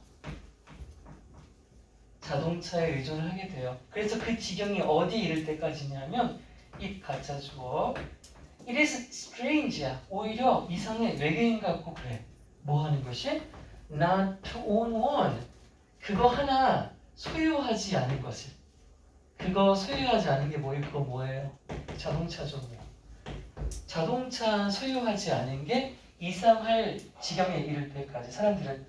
Speaker 1: 자동차에 의존을 하게 돼요. 그래서 그 지경이 어디에 이를 때까지냐면 이 가짜 주어 It is strange야. 오히려 이상해. 외계인 같고 그래. 뭐 하는 것이? Not to own one. 그거 하나 소유하지 않은 것을. 그거 소유하지 않은 게 뭐예요? 그거 뭐예요? 자동차죠. 자동차 소유하지 않은 게 이상할 지경에 이를 때까지 사람들은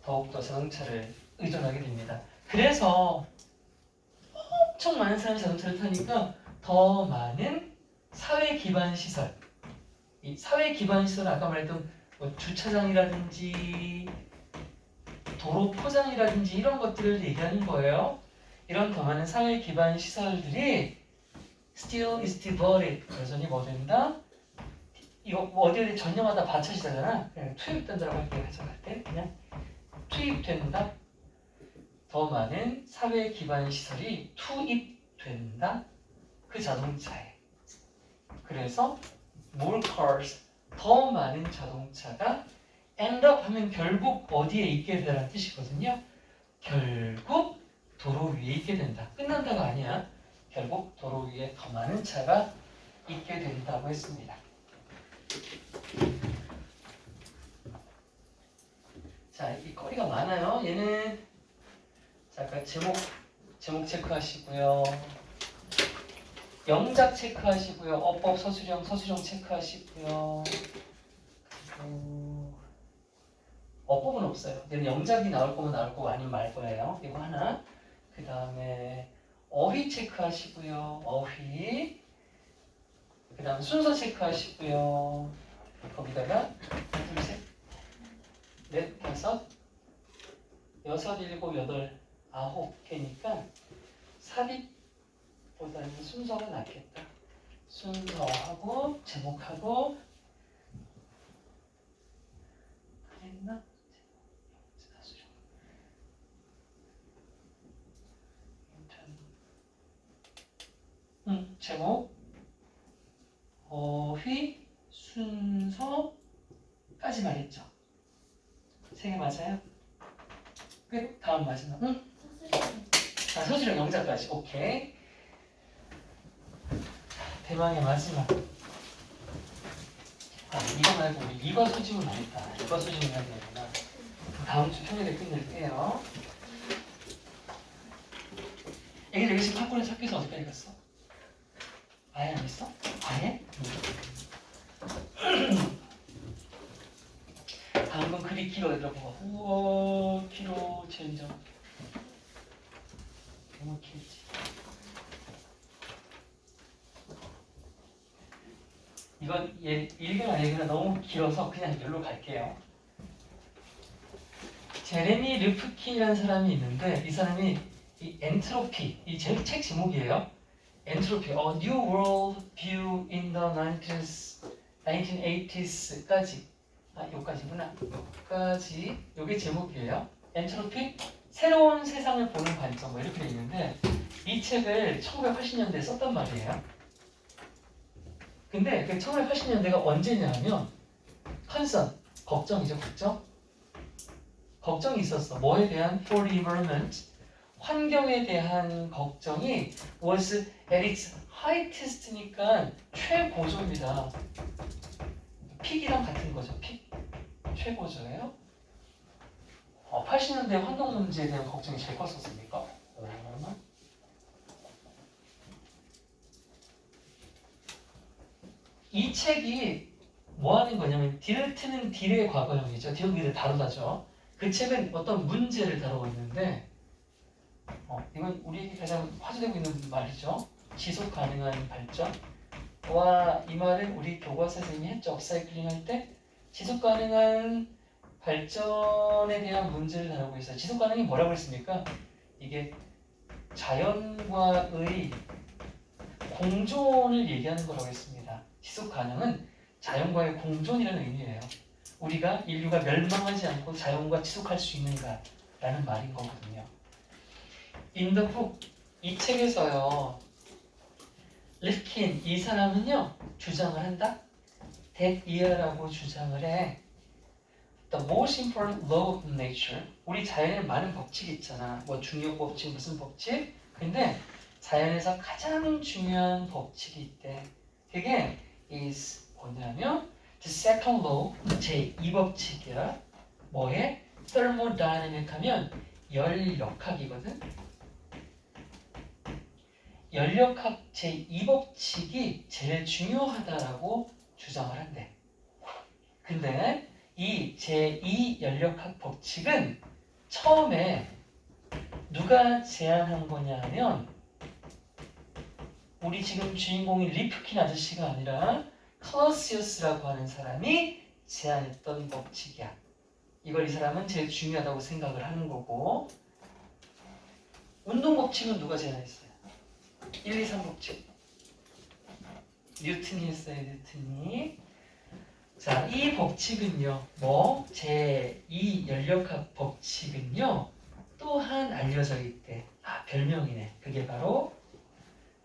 Speaker 1: 더욱더 자동차를 의존하게 됩니다. 그래서 엄청 많은 사람이 자동차를 타니까 더 많은 사회 기반 시설, 이 사회 기반 시설은 아까 말했던 뭐 주차장이라든지 도로 포장이라든지 이런 것들을 얘기하는 거예요. 이런 더 많은 사회 기반 시설들이 still is devoted 여전히 뭐 된다? 이거 뭐 어디 전념하다 받쳐지잖아. 그냥 투입된다라고 할게 해석할 때 그냥 투입된다. 더 많은 사회 기반 시설이 투입된다. 그 자동차에. 그래서 more cars 더 많은 자동차가 end up 하면 결국 어디에 있게 되라는 뜻이거든요. 결국 도로 위에 있게 된다. 끝난다가 아니야. 결국 도로 위에 더 많은 차가 있게 된다고 했습니다. 자, 이 거리가 많아요. 얘는 자, 아까 제목 체크하시고요. 영작 체크하시고요. 어법 서술형 체크하시고요. 그리고 어법은 없어요. 얘는 영작이 나올 거면 나올 거고 아니면 말 거예요. 이거 하나. 그 다음에 어휘 체크하시고요. 어휘. 그 다음 순서 체크하시고요. 거기다가 하나, 둘, 셋, 넷, 다섯, 여섯, 일곱, 여덟, 아홉 개니까 삽입보다는 순서가 낫겠다. 순서하고 제목하고 했나? 제목, 어휘, 순서까지 말했죠. 세 개 맞아요? 끝. 다음 마지막. 아, 서술형 영작까지. 오케이. 대망의 마지막. 아, 이거 말고 우리 이과 소집은 안 했다. 이과 소집은 해야 되구나. 다음 주 평일에 끝낼게요. 애기들 여기 지금 학원에서 학교에서 어디까지 갔어? 아예 안 했어? 아예? 다음 건 글이 길어. 얘들아 봐봐. 우와 길어. 젠장. 너무 길지. 이건 읽으나 안 읽으나 너무 길어서 그냥 여기로 갈게요. 제레미 르프킨이라는 사람이 있는데 이 사람이 이 엔트로피, 이 책 제목이에요. 엔트로피, A New World View in the 1980s까지 여기까지구나. 여기까지, 요게 제목이에요. 엔트로피, 새로운 세상을 보는 관점, 뭐 이렇게 돼 있는데 이 책을 1980년대에 썼단 말이에요. 근데 그 1980년대가 언제냐면 컨선, 걱정이죠, 걱정. 걱정이 있었어. 뭐에 대한? For the environment. 환경에 대한 걱정이 was at its highest니까 최고조입니다. 픽이랑 같은 거죠. 픽. 최고조예요. 80년대 환경 문제에 대한 걱정이 제일 컸었습니까? 이 책이 뭐 하는 거냐면 딜트는 딜의 과거형이죠. 딜을 다루다죠. 그 책은 어떤 문제를 다루고 있는데 이건 우리 가장 화제되고 있는 말이죠. 지속 가능한 발전과 이 말은 우리 교과서 선생님이 했죠. 업사이클링 할 때 지속 가능한 발전에 대한 문제를 다루고 있어요. 지속 가능이 뭐라고 했습니까? 이게 자연과의 공존을 얘기하는 거라고 했습니다. 지속 가능은 자연과의 공존이라는 의미예요. 우리가 인류가 멸망하지 않고 자연과 지속할 수 있는가라는 말인 거거든요. In the book, 이 책에서요, 리프킨 이 사람은요 주장을 한다. that year라고 주장을 해. The most important law of nature. 우리 자연에 많은 법칙이 있잖아. 뭐 중력 법칙, 무슨 법칙? 근데 자연에서 가장 중요한 법칙이 있대. 그게 is 뭐냐면 the second law, 제2법칙이야. 뭐에? thermodynamic 하면 열역학이거든. 열역학 제2법칙이 제일 중요하다라고 주장을 한대. 근데 이 제2 열역학 법칙은 처음에 누가 제안한 거냐 하면 우리 지금 주인공인 리프킨 아저씨가 아니라 클라우시우스라고 하는 사람이 제안했던 법칙이야. 이걸 이 사람은 제일 중요하다고 생각을 하는 거고, 운동 법칙은 누가 제안했어요? 1, 2, 3 법칙. 뉴턴이 했어요, 뉴턴이. 자, 이 법칙은요, 제2 열역학 법칙은요, 또한 알려져 있대. 별명이네. 그게 바로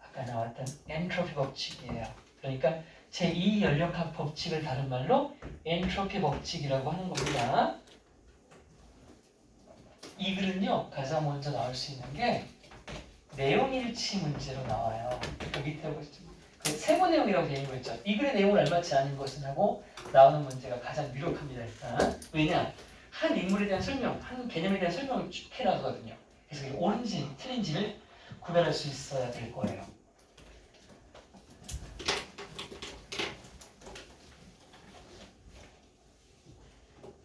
Speaker 1: 아까 나왔던 엔트로피 법칙이에요. 그러니까 제2 열역학 법칙을 다른 말로 엔트로피 법칙이라고 하는 겁니다. 이 글은요, 가장 먼저 나올 수 있는 게 내용일치 문제로 나와요. 그 밑에 보시죠. 그 세부 내용이라고 되어 있는 거 있죠. 이 글의 내용을 알맞지 않은 것은 하고 나오는 문제가 가장 유력합니다. 일단 왜냐? 한 인물에 대한 설명, 한 개념에 대한 설명을 쭉 해나가거든요. 그래서 이게 옳은지 틀린지를 구별할 수 있어야 될 거예요.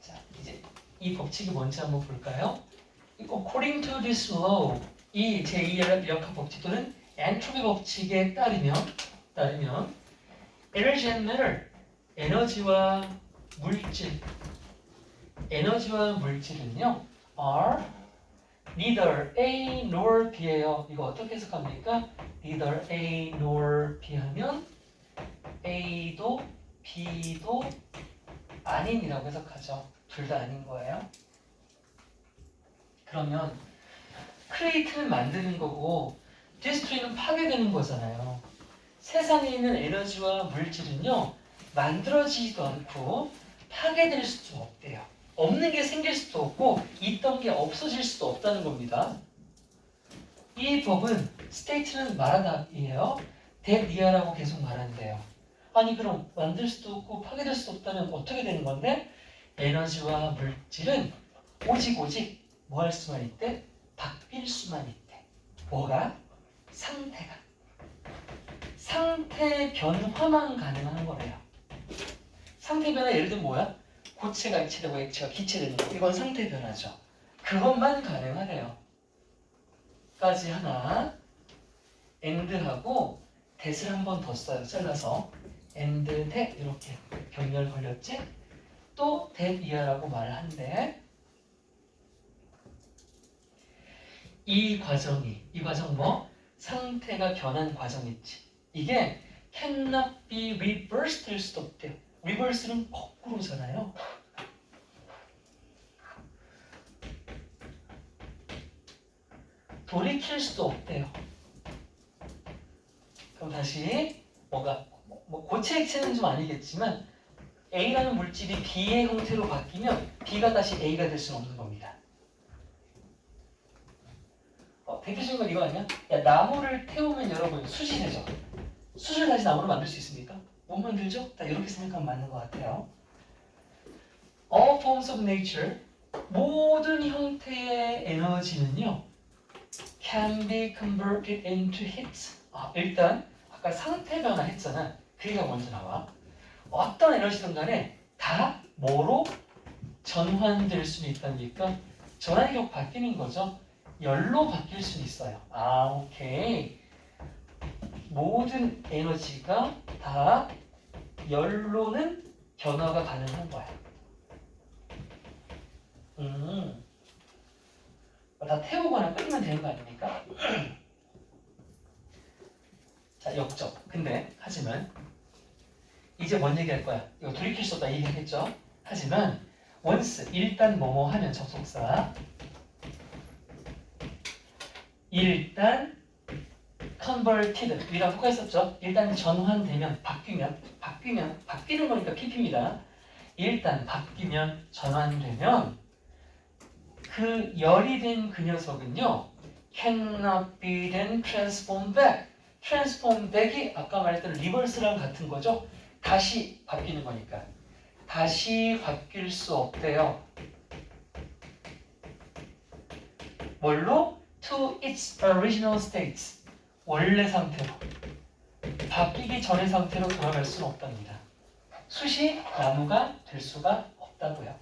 Speaker 1: 자, 이제 이 법칙이 뭔지 한번 볼까요? According to this law, 이 제2의 역학 법칙 또는 엔트로피 법칙에 따르면 energy and matter, 에너지와 물질은요 are neither A nor B예요. 이거 어떻게 해석합니까? neither A nor B 하면 A도 B도 아닌이라고 해석하죠. 둘 다 아닌 거예요. 그러면 크리에이트는 만드는 거고 디스트로이는 파괴되는 거잖아요. 세상에 있는 에너지와 물질은요 만들어지지도 않고 파괴될 수도 없대요. 없는 게 생길 수도 없고 있던 게 없어질 수도 없다는 겁니다. 이 법은 state는 말하다이에요. that이라고 계속 말한대요. 아니 그럼 만들 수도 없고 파괴될 수도 없다면 어떻게 되는 건데? 에너지와 물질은 오직 뭐 할 수만 있대? 바뀔 수만 있대. 뭐가? 상태가. 상태 변화만 가능한 거래요. 상태 변화 예를 들면 뭐야? 고체가 액체되고 액체가 기체되는 거. 이건 상태 변화죠. 그것만 가능하대요. 까지 하나. and하고 that을 한 번 더 써요. 잘라서 and that 이렇게 병렬 걸렸지? 또 that 이하라고 말을 한대. 이 과정 뭐? 상태가 변한 과정 있지. 이게 cannot be reversed 될 수도 없대요. reverse는 거꾸로잖아요. 돌이킬 수도 없대요. 그럼 다시 뭐가 고체 액체는 좀 아니겠지만 A라는 물질이 B의 형태로 바뀌면 B가 다시 A가 될 수는 없는 겁니다. 대표적인 건 이거 아니야? 야, 나무를 태우면 여러분 숯이 되죠. 숯을 다시 나무로 만들 수 있습니까? 못 만들죠? 딱 이렇게 생각하면 맞는 것 같아요. All forms of nature, 모든 형태의 에너지는요 can be converted into heat. 일단 아까 상태 변화 했잖아. 그게 먼저 나와. 어떤 에너지든 간에 다 뭐로 전환될 수는 있다니까 전환력 바뀌는 거죠. 열로 바뀔 수 있어요. 오케이. 모든 에너지가 다 열로는 변화가 가능한 거야. 다 태우거나 끓이면 되는 거 아닙니까? 자, 역적. 근데 하지만 이제 뭔 얘기할 거야? 이거 돌이킬 수 없다 얘기했죠? 하지만 once 일단 뭐뭐 하면 접속사 일단 converted 이라고 효과했었죠? 일단 전환되면 바뀌는 거니까 PP입니다. 일단 바뀌면 전환되면 그 열이 된 그 녀석은요 cannot be then transformed back. transform back이 아까 말했던 리버스랑 같은 거죠. 다시 바뀌는 거니까 다시 바뀔 수 없대요. 뭘로? To its original states. 원래 상태로. 바뀌기 전의 상태로 돌아갈 수는 없답니다. 숯이 나무가 될 수가 없다고요.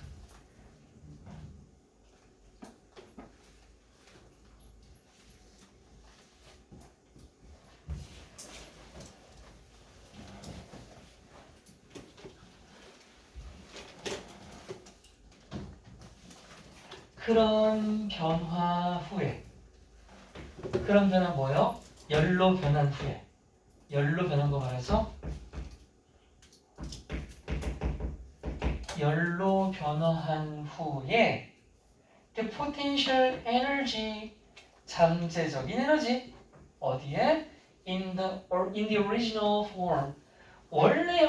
Speaker 1: 그런 변화 후에 그런 변화 뭐요? 열로 변한 후에 열로 변한 거 말해서 열로 변화한 후에 the potential energy 잠재적인 에너지 어디에? in the original form 원래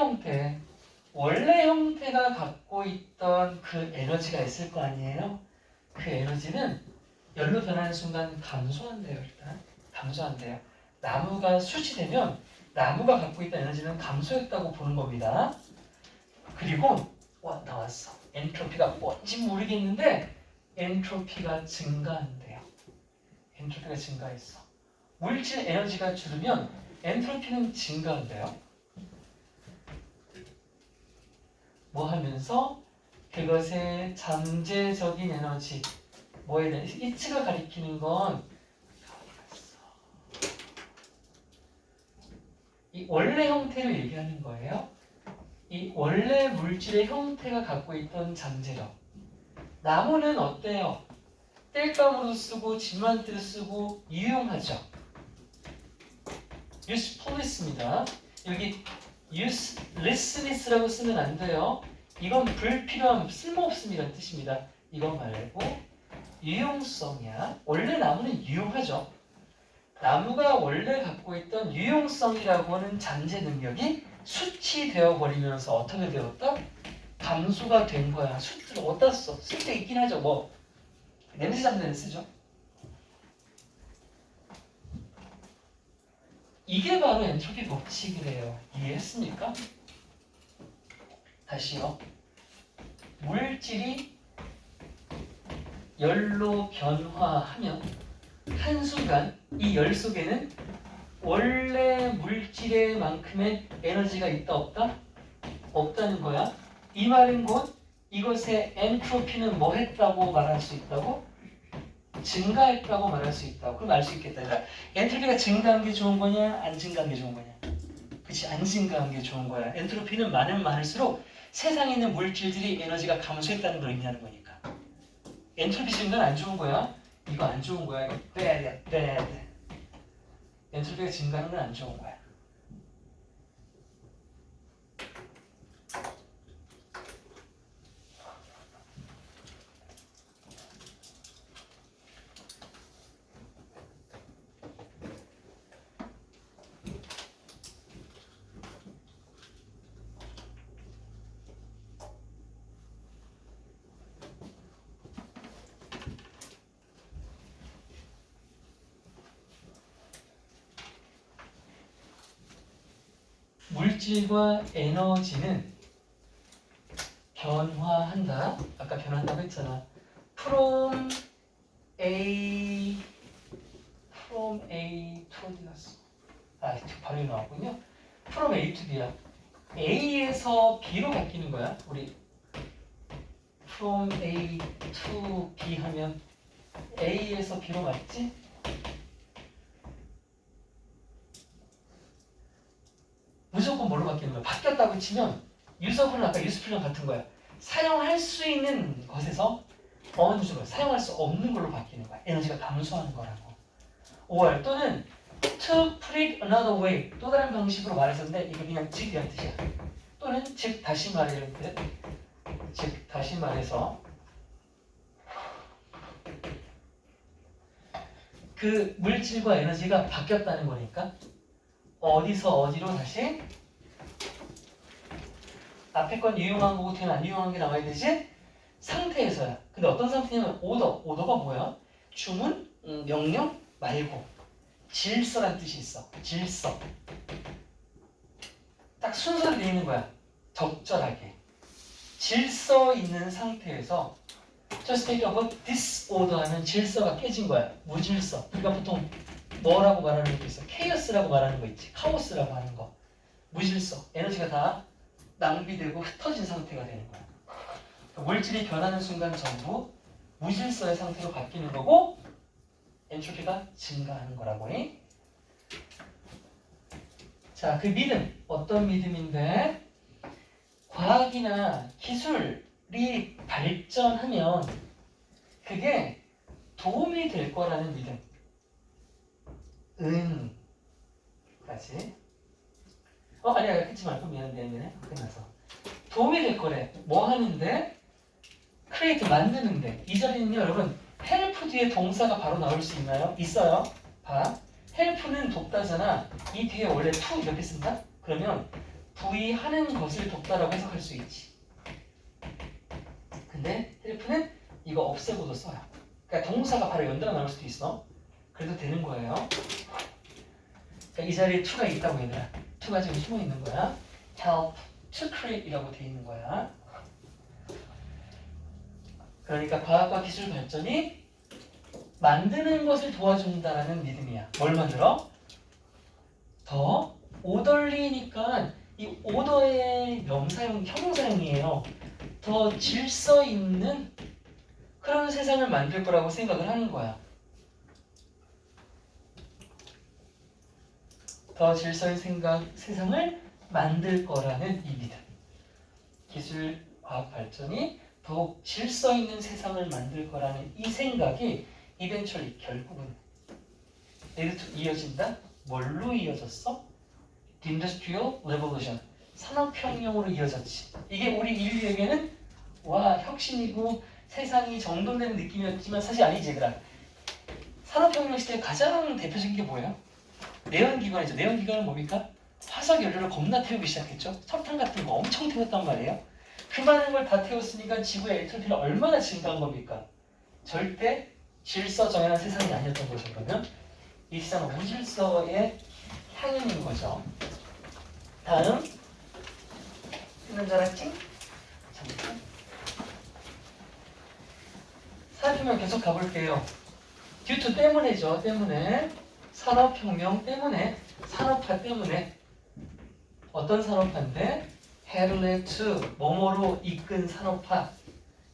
Speaker 1: 형태가 갖고 있던 그 에너지가 있을 거 아니에요? 그 에너지는 열로 변하는 순간 감소한대요. 일단 감소한대요. 나무가 숯이 되면 나무가 갖고 있던 에너지는 감소했다고 보는 겁니다. 그리고 나왔어. 엔트로피가 뭔지 모르겠는데 엔트로피가 증가한대요. 엔트로피가 증가했어. 물질 에너지가 줄으면 엔트로피는 증가한대요. 뭐 하면서 그것의 잠재적인 에너지 뭐에 대해 이치가 가리키는 건 이 원래 형태를 얘기하는 거예요. 이 원래 물질의 형태가 갖고 있던 잠재력. 나무는 어때요? 땔감으로 쓰고 집만대로 쓰고 유용하죠. usefulness입니다. 여기 uselessness라고 쓰면 안 돼요. 이건 불필요함, 쓸모없음이라는 뜻입니다. 이건 말고 유용성이야. 원래 나무는 유용하죠. 나무가 원래 갖고 있던 유용성이라고 하는 잠재 능력이 숯이 되어버리면서 어떻게 되었다? 감소가 된 거야. 숯을 어디다 써? 쓸 때 있긴 하죠. 뭐 냄새 잡는 데는 쓰죠. 이게 바로 엔트로피 법칙이래요. 이해했습니까? 다시요. 물질이 열로 변화하면 한순간 이 열 속에는 원래 물질의 만큼의 에너지가 있다 없다? 없다는 거야. 이 말은 곧 이것의 엔트로피는 뭐 했다고 말할 수 있다고? 증가했다고 말할 수 있다고. 그럼 알 수 있겠다. 그러니까 엔트로피가 증가한 게 좋은 거냐? 안 증가한 게 좋은 거냐? 그치, 안 증가한 게 좋은 거야. 엔트로피는 많을수록 세상에 있는 물질들이 에너지가 감소했다는 걸 의미하는 거니까. 엔트로피 증가는 안 좋은 거야. 이거 안 좋은 거야. 이거 bad, bad. 엔트로피가 증가하는 건 안 좋은 거야. 물질과 에너지는 변화한다. 아까 변한다고 했잖아. from A to 어디 갔어? 바로 나왔군요. from A to B야. A에서 B로 바뀌는 거야. 우리 from A to B 하면 A에서 B로 맞지? 무조건 뭘로 바뀌는 거야? 바뀌었다고 치면 유서블은 아까 유스플랑 같은 거야. 사용할 수 있는 것에서 어느 정도 사용할 수 없는 걸로 바뀌는 거야. 에너지가 감소하는 거라고. 5월 또는 to put it another way 또 다른 방식으로 말했었는데 이게 그냥 즉이란 뜻이야. 또는 즉 다시 말하는데 즉 다시 말해서 그 물질과 에너지가 바뀌었다는 거니까 어디서 어디로 다시 앞에 건 유용한 거고 뒤는 안 유용한 게 나와야 되지? 상태에서야. 근데 어떤 상태냐면 오더가 뭐야? 주문, 명령 말고 질서란 뜻이 있어. 질서. 딱 순서로 되어 있는 거야. 적절하게. 질서 있는 상태에서 just take a disorder 하면 질서가 깨진 거야. 무질서. 우리가 보통 뭐라고 말하는 거 있어? 케이오스라고 말하는 거 있지. 카오스라고 하는 거. 무질서. 에너지가 다 낭비되고 흩어진 상태가 되는 거야. 물질이 변하는 순간 전부 무질서의 상태로 바뀌는 거고 엔트로피가 증가하는 거라고 해. 자, 그 믿음. 어떤 믿음인데? 과학이나 기술이 발전하면 그게 도움이 될 거라는 믿음. 까지. 아니야. 끊지 말고 미안해. 끝나서. 도움이 될 거래. 뭐 하는데? 크리에이트 만드는데. 이 자리는요, 여러분, 헬프 뒤에 동사가 바로 나올 수 있나요? 있어요. 봐. 헬프는 돕다잖아. 이 뒤에 원래 to 이렇게 쓴다? 그러면 부의하는 것을 돕다라고 해석할 수 있지. 근데 헬프는 이거 없애고도 써요. 그러니까 동사가 바로 연달아 나올 수도 있어. 그래도 되는 거예요. 그러니까 이 자리에 to가 있다고 얘들아. to가 지금 숨어 있는 거야. help to create이라고 돼 있는 거야. 그러니까 과학과 기술 발전이 만드는 것을 도와준다는 믿음이야. 뭘 만들어? 더 오더리니까 이 오더의 명사용, 형용사용이에요. 더 질서 있는 그런 세상을 만들 거라고 생각을 하는 거야. 더 질서 있는 세상을 만들 거라는 이 믿음. 기술, 과학 발전이 더욱 질서 있는 세상을 만들 거라는 이 생각이 eventually 결국은 이어진다? 뭘로 이어졌어? Industrial Revolution. 산업혁명으로 이어졌지. 이게 우리 인류에게는 와 혁신이고 세상이 정돈되는 느낌이었지만 사실 아니지 얘들아. 산업혁명 시대의 가장 대표적인 게 뭐예요? 내연기관이죠. 내연기관은 뭡니까? 화석연료를 겁나 태우기 시작했죠. 석탄 같은 거 엄청 태웠단 말이에요. 그 많은 걸 다 태웠으니까 지구의 엔트로피가 얼마나 증가한 겁니까? 절대 질서 정연한 세상이 아니었던 거죠. 그러면 이 세상은 무질서의 향연인 거죠. 다음 있는 줄 알았지? 잠깐 살피면 계속 가볼게요. due to 때문에죠. 때문에 산업혁명 때문에 산업화 때문에 어떤 산업화인데 had led to 뭐뭐로 이끈 산업화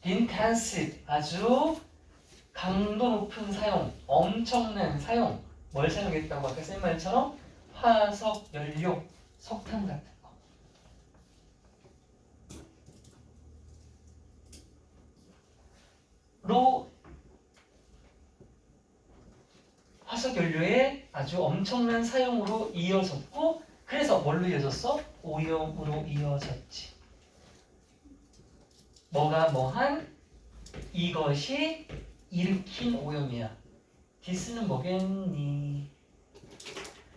Speaker 1: intensive 아주 강도 높은 사용 엄청난 사용 뭘 사용했다고 아까 쓴 말처럼 화석 연료 석탄 같은 거 로 화석 연료의 아주 엄청난 사용으로 이어졌고 그래서 뭘로 이어졌어? 오염으로 이어졌지. 뭐가 뭐한 이것이 일으킨 오염이야. 디스는 뭐겠니?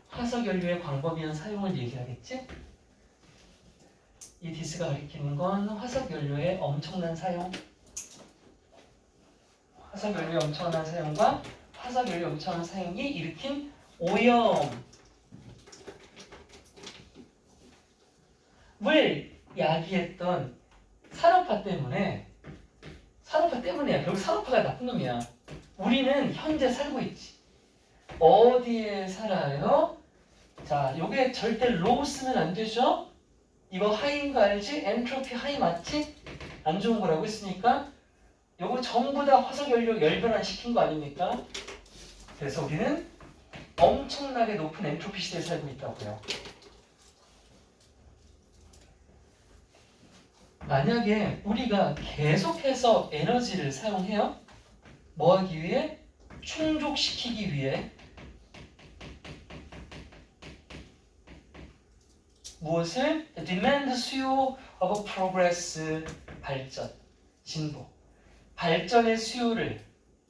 Speaker 1: 화석 연료의 광범위한 사용을 얘기하겠지? 이 디스가 가리키는 건 화석 연료의 엄청난 사용. 화석 연료의 엄청난 사용과 화석 연료 엄청난 사용이 일으킨 오염을 야기했던 산업화 때문에 결국 산업화가 나쁜 놈이야. 우리는 현재 살고 있지. 어디에 살아요? 자, 요게 절대 로우 쓰면 안 되죠? 이거 하이인 거 알지? 엔트로피 하이 맞지? 안 좋은 거라고 했으니까 요거 전부 다 화석연료 열변환 시킨 거 아닙니까? 그래서 우리는 엄청나게 높은 엔트로피 시대에 살고 있다고요. 만약에 우리가 계속해서 에너지를 사용해요? 뭐 하기 위해? 충족시키기 위해 무엇을? The demand 수요 of progress 발전, 진보 발전의 수요를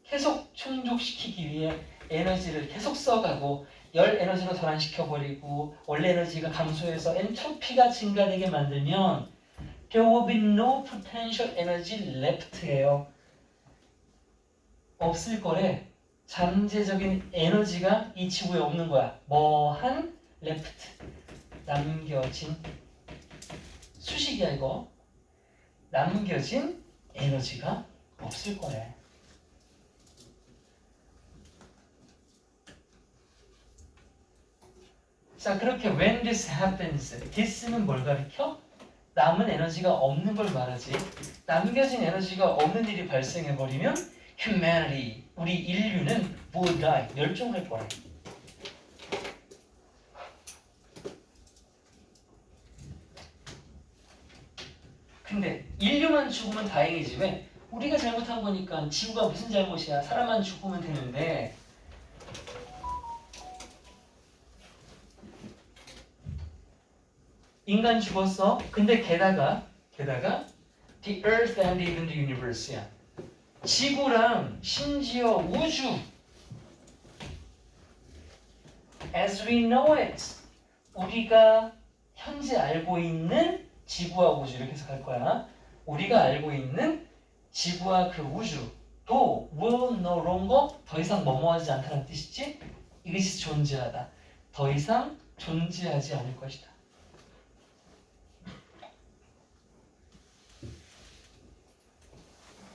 Speaker 1: 계속 충족시키기 위해 에너지를 계속 써가고 열 에너지로 전환시켜버리고 원래 에너지가 감소해서 엔트로피가 증가되게 만들면 There will be no potential energy left예요. 없을 거래. 잠재적인 에너지가 이 지구에 없는 거야. 뭐한 left 남겨진 수식이야 이거. 남겨진 에너지가 없을 거래. 자 그렇게 when this happens, this는 뭘 가리켜? 남은 에너지가 없는 걸 말하지. 남겨진 에너지가 없는 일이 발생해버리면 humanity, 우리 인류는 will die, 멸종할 거래. 근데 인류만 죽으면 다행이지 왜? 우리가 잘못한 거니까 지구가 무슨 잘못이야. 사람만 죽으면 되는데 인간 죽었어. 근데 게다가 the earth and even the universe야. 지구랑 심지어 우주 as we know it 우리가 현재 알고 있는 지구와 우주 이렇게 해석할 거야. 우리가 알고 있는 지구와 그 우주 또 will no longer 더 이상 뭐뭐하지 않다는 뜻이지. 이것이 존재하다. 더 이상 존재하지 않을 것이다.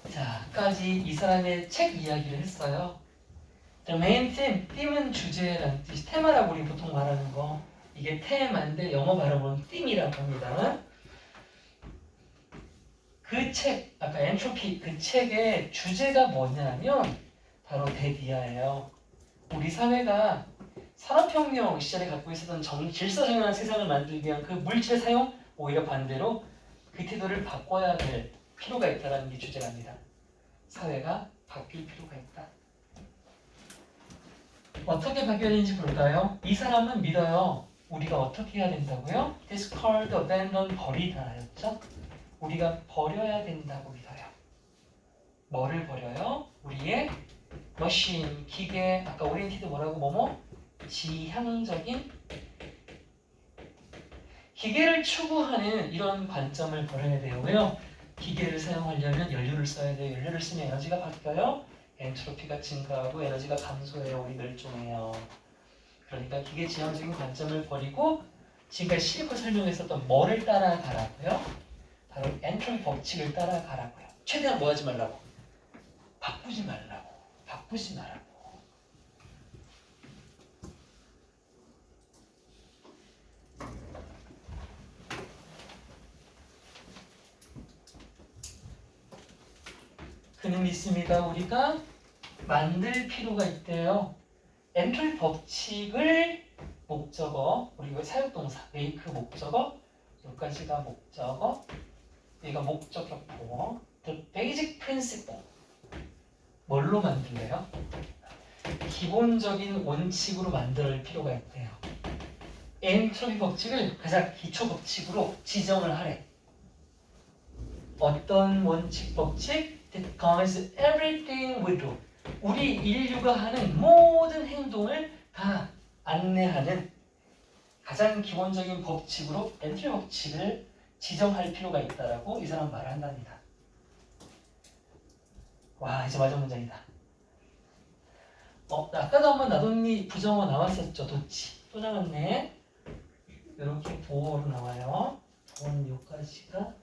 Speaker 1: 자, 까지 이 사람의 책 이야기를 했어요. The main theme, theme은 주제라는 뜻이 테마라고 우리 보통 말하는 거. 이게 테마인데 영어 발음은 theme이라고 합니다. 그 책, 아까 엔트로피 그 책의 주제가 뭐냐면 바로 대디아예요. 우리 사회가 산업혁명 시절에 갖고 있었던 질서정연한 세상을 만들기 위한 그 물질의 사용, 오히려 반대로 그 태도를 바꿔야 될 필요가 있다는 게 주제랍니다. 사회가 바뀔 필요가 있다. 어떻게 바뀌어야 되는지 볼까요? 이 사람은 믿어요. 우리가 어떻게 해야 된다고요? discard, abandon, 버리다였죠? 우리가 버려야 된다고 믿어요. 뭐를 버려요? 우리의 머신, 기계, 아까 오리엔티드 뭐라고 뭐뭐? 지향적인 기계를 추구하는 이런 관점을 버려야 돼요. 왜요? 기계를 사용하려면 연료를 써야 돼요. 연료를 쓰면 에너지가 바뀌어요. 엔트로피가 증가하고 에너지가 감소해요. 우리 멸종해요. 그러니까 기계 지향적인 관점을 버리고 지금까지 실컷 설명했었던 뭐를 따라가라고요? 바로 엔트로피 법칙을 따라가라고요. 최대한 뭐 하지 말라고? 바꾸지 말라고. 바꾸지 말라고. 그는 믿습니다. 우리가 만들 필요가 있대요. 엔트로피 법칙을 목적어, 우리가 사역동사, make 목적어, 여기까지가 목적어, 여기가 목적격보, the basic principle. 뭘로 만들래요? 기본적인 원칙으로 만들 필요가 있대요. 엔트로피 법칙을 가장 기초 법칙으로 지정을 하래. 어떤 원칙 법칙? That governs everything we do. 우리 인류가 하는 모든 행동을 다 안내하는 가장 기본적인 법칙으로 엔트로피 법칙을 지정할 필요가 있다라고 이 사람 말을 한답니다. 와, 이제 마지막 문장이다. 아까도 한번 나돈니 부정어 나왔었죠. 도치. 또 나왔네. 이렇게 보어로 나와요. 보어는 여기까지가.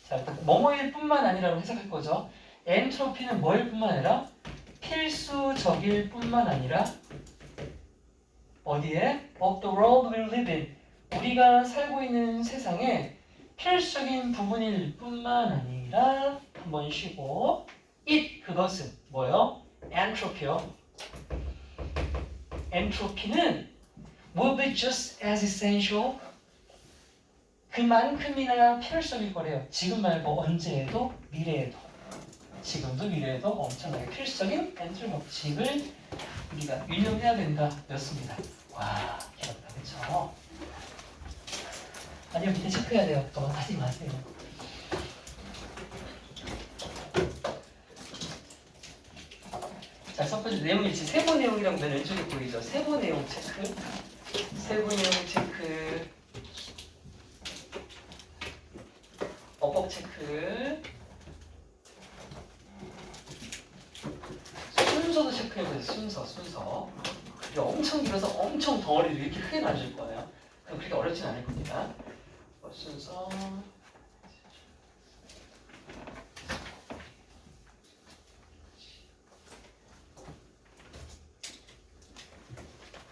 Speaker 1: 자, 뭐뭐일 뿐만 아니라고 해석할 거죠. 엔트로피는 뭐일 뿐만 아니라 필수적일 뿐만 아니라 어디에? Of the world we live in. 우리가 살고 있는 세상에 필수적인 부분일 뿐만 아니라 한번 쉬고 it 그것은 뭐요? 엔트로피요. 엔트로피는 will be just as essential. 그만큼이나 필수적일 거래요. 지금 말고 언제에도 미래에도. 지금도 미래에도 엄청나게 필수적인 엔트로피 법칙을 우리가运用해야 된다 였습니다. 와, 기억나, 그쵸? 아니요, 밑에 체크해야 돼요. 도망가지 마세요. 자, 첫 번째 내용 일치, 세부 내용이라고 맨 왼쪽에 보이죠? 세부 내용 체크. 세부 내용 체크. 어법 체크. 순서도 체크해보세요. 순서. 이게 엄청 길어서 엄청 덩어리로 이렇게 크게 나눠질 거예요. 그럼 그렇게 어렵진 않을 겁니다. 순서.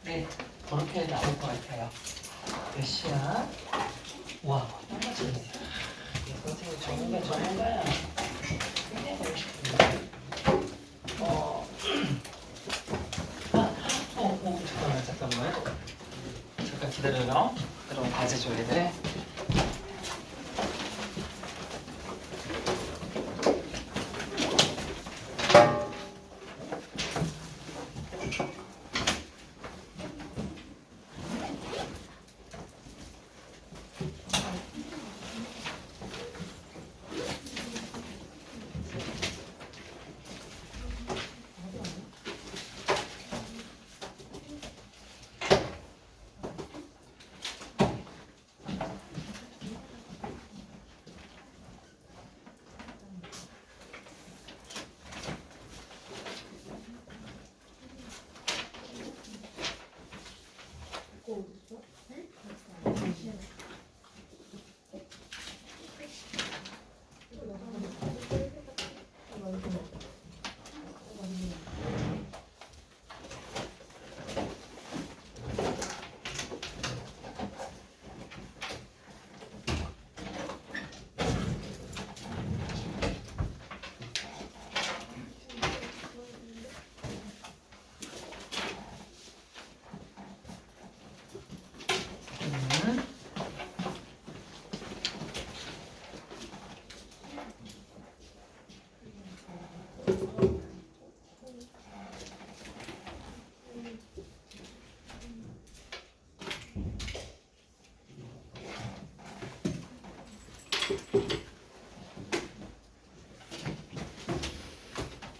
Speaker 1: 네, 그렇게 나올 것 같아요. 몇 시야? 와, 딱 맞췄네. 선생님 전문가야. 잠깐만. 잠깐 기다려요. 그럼 과제 줘야 돼.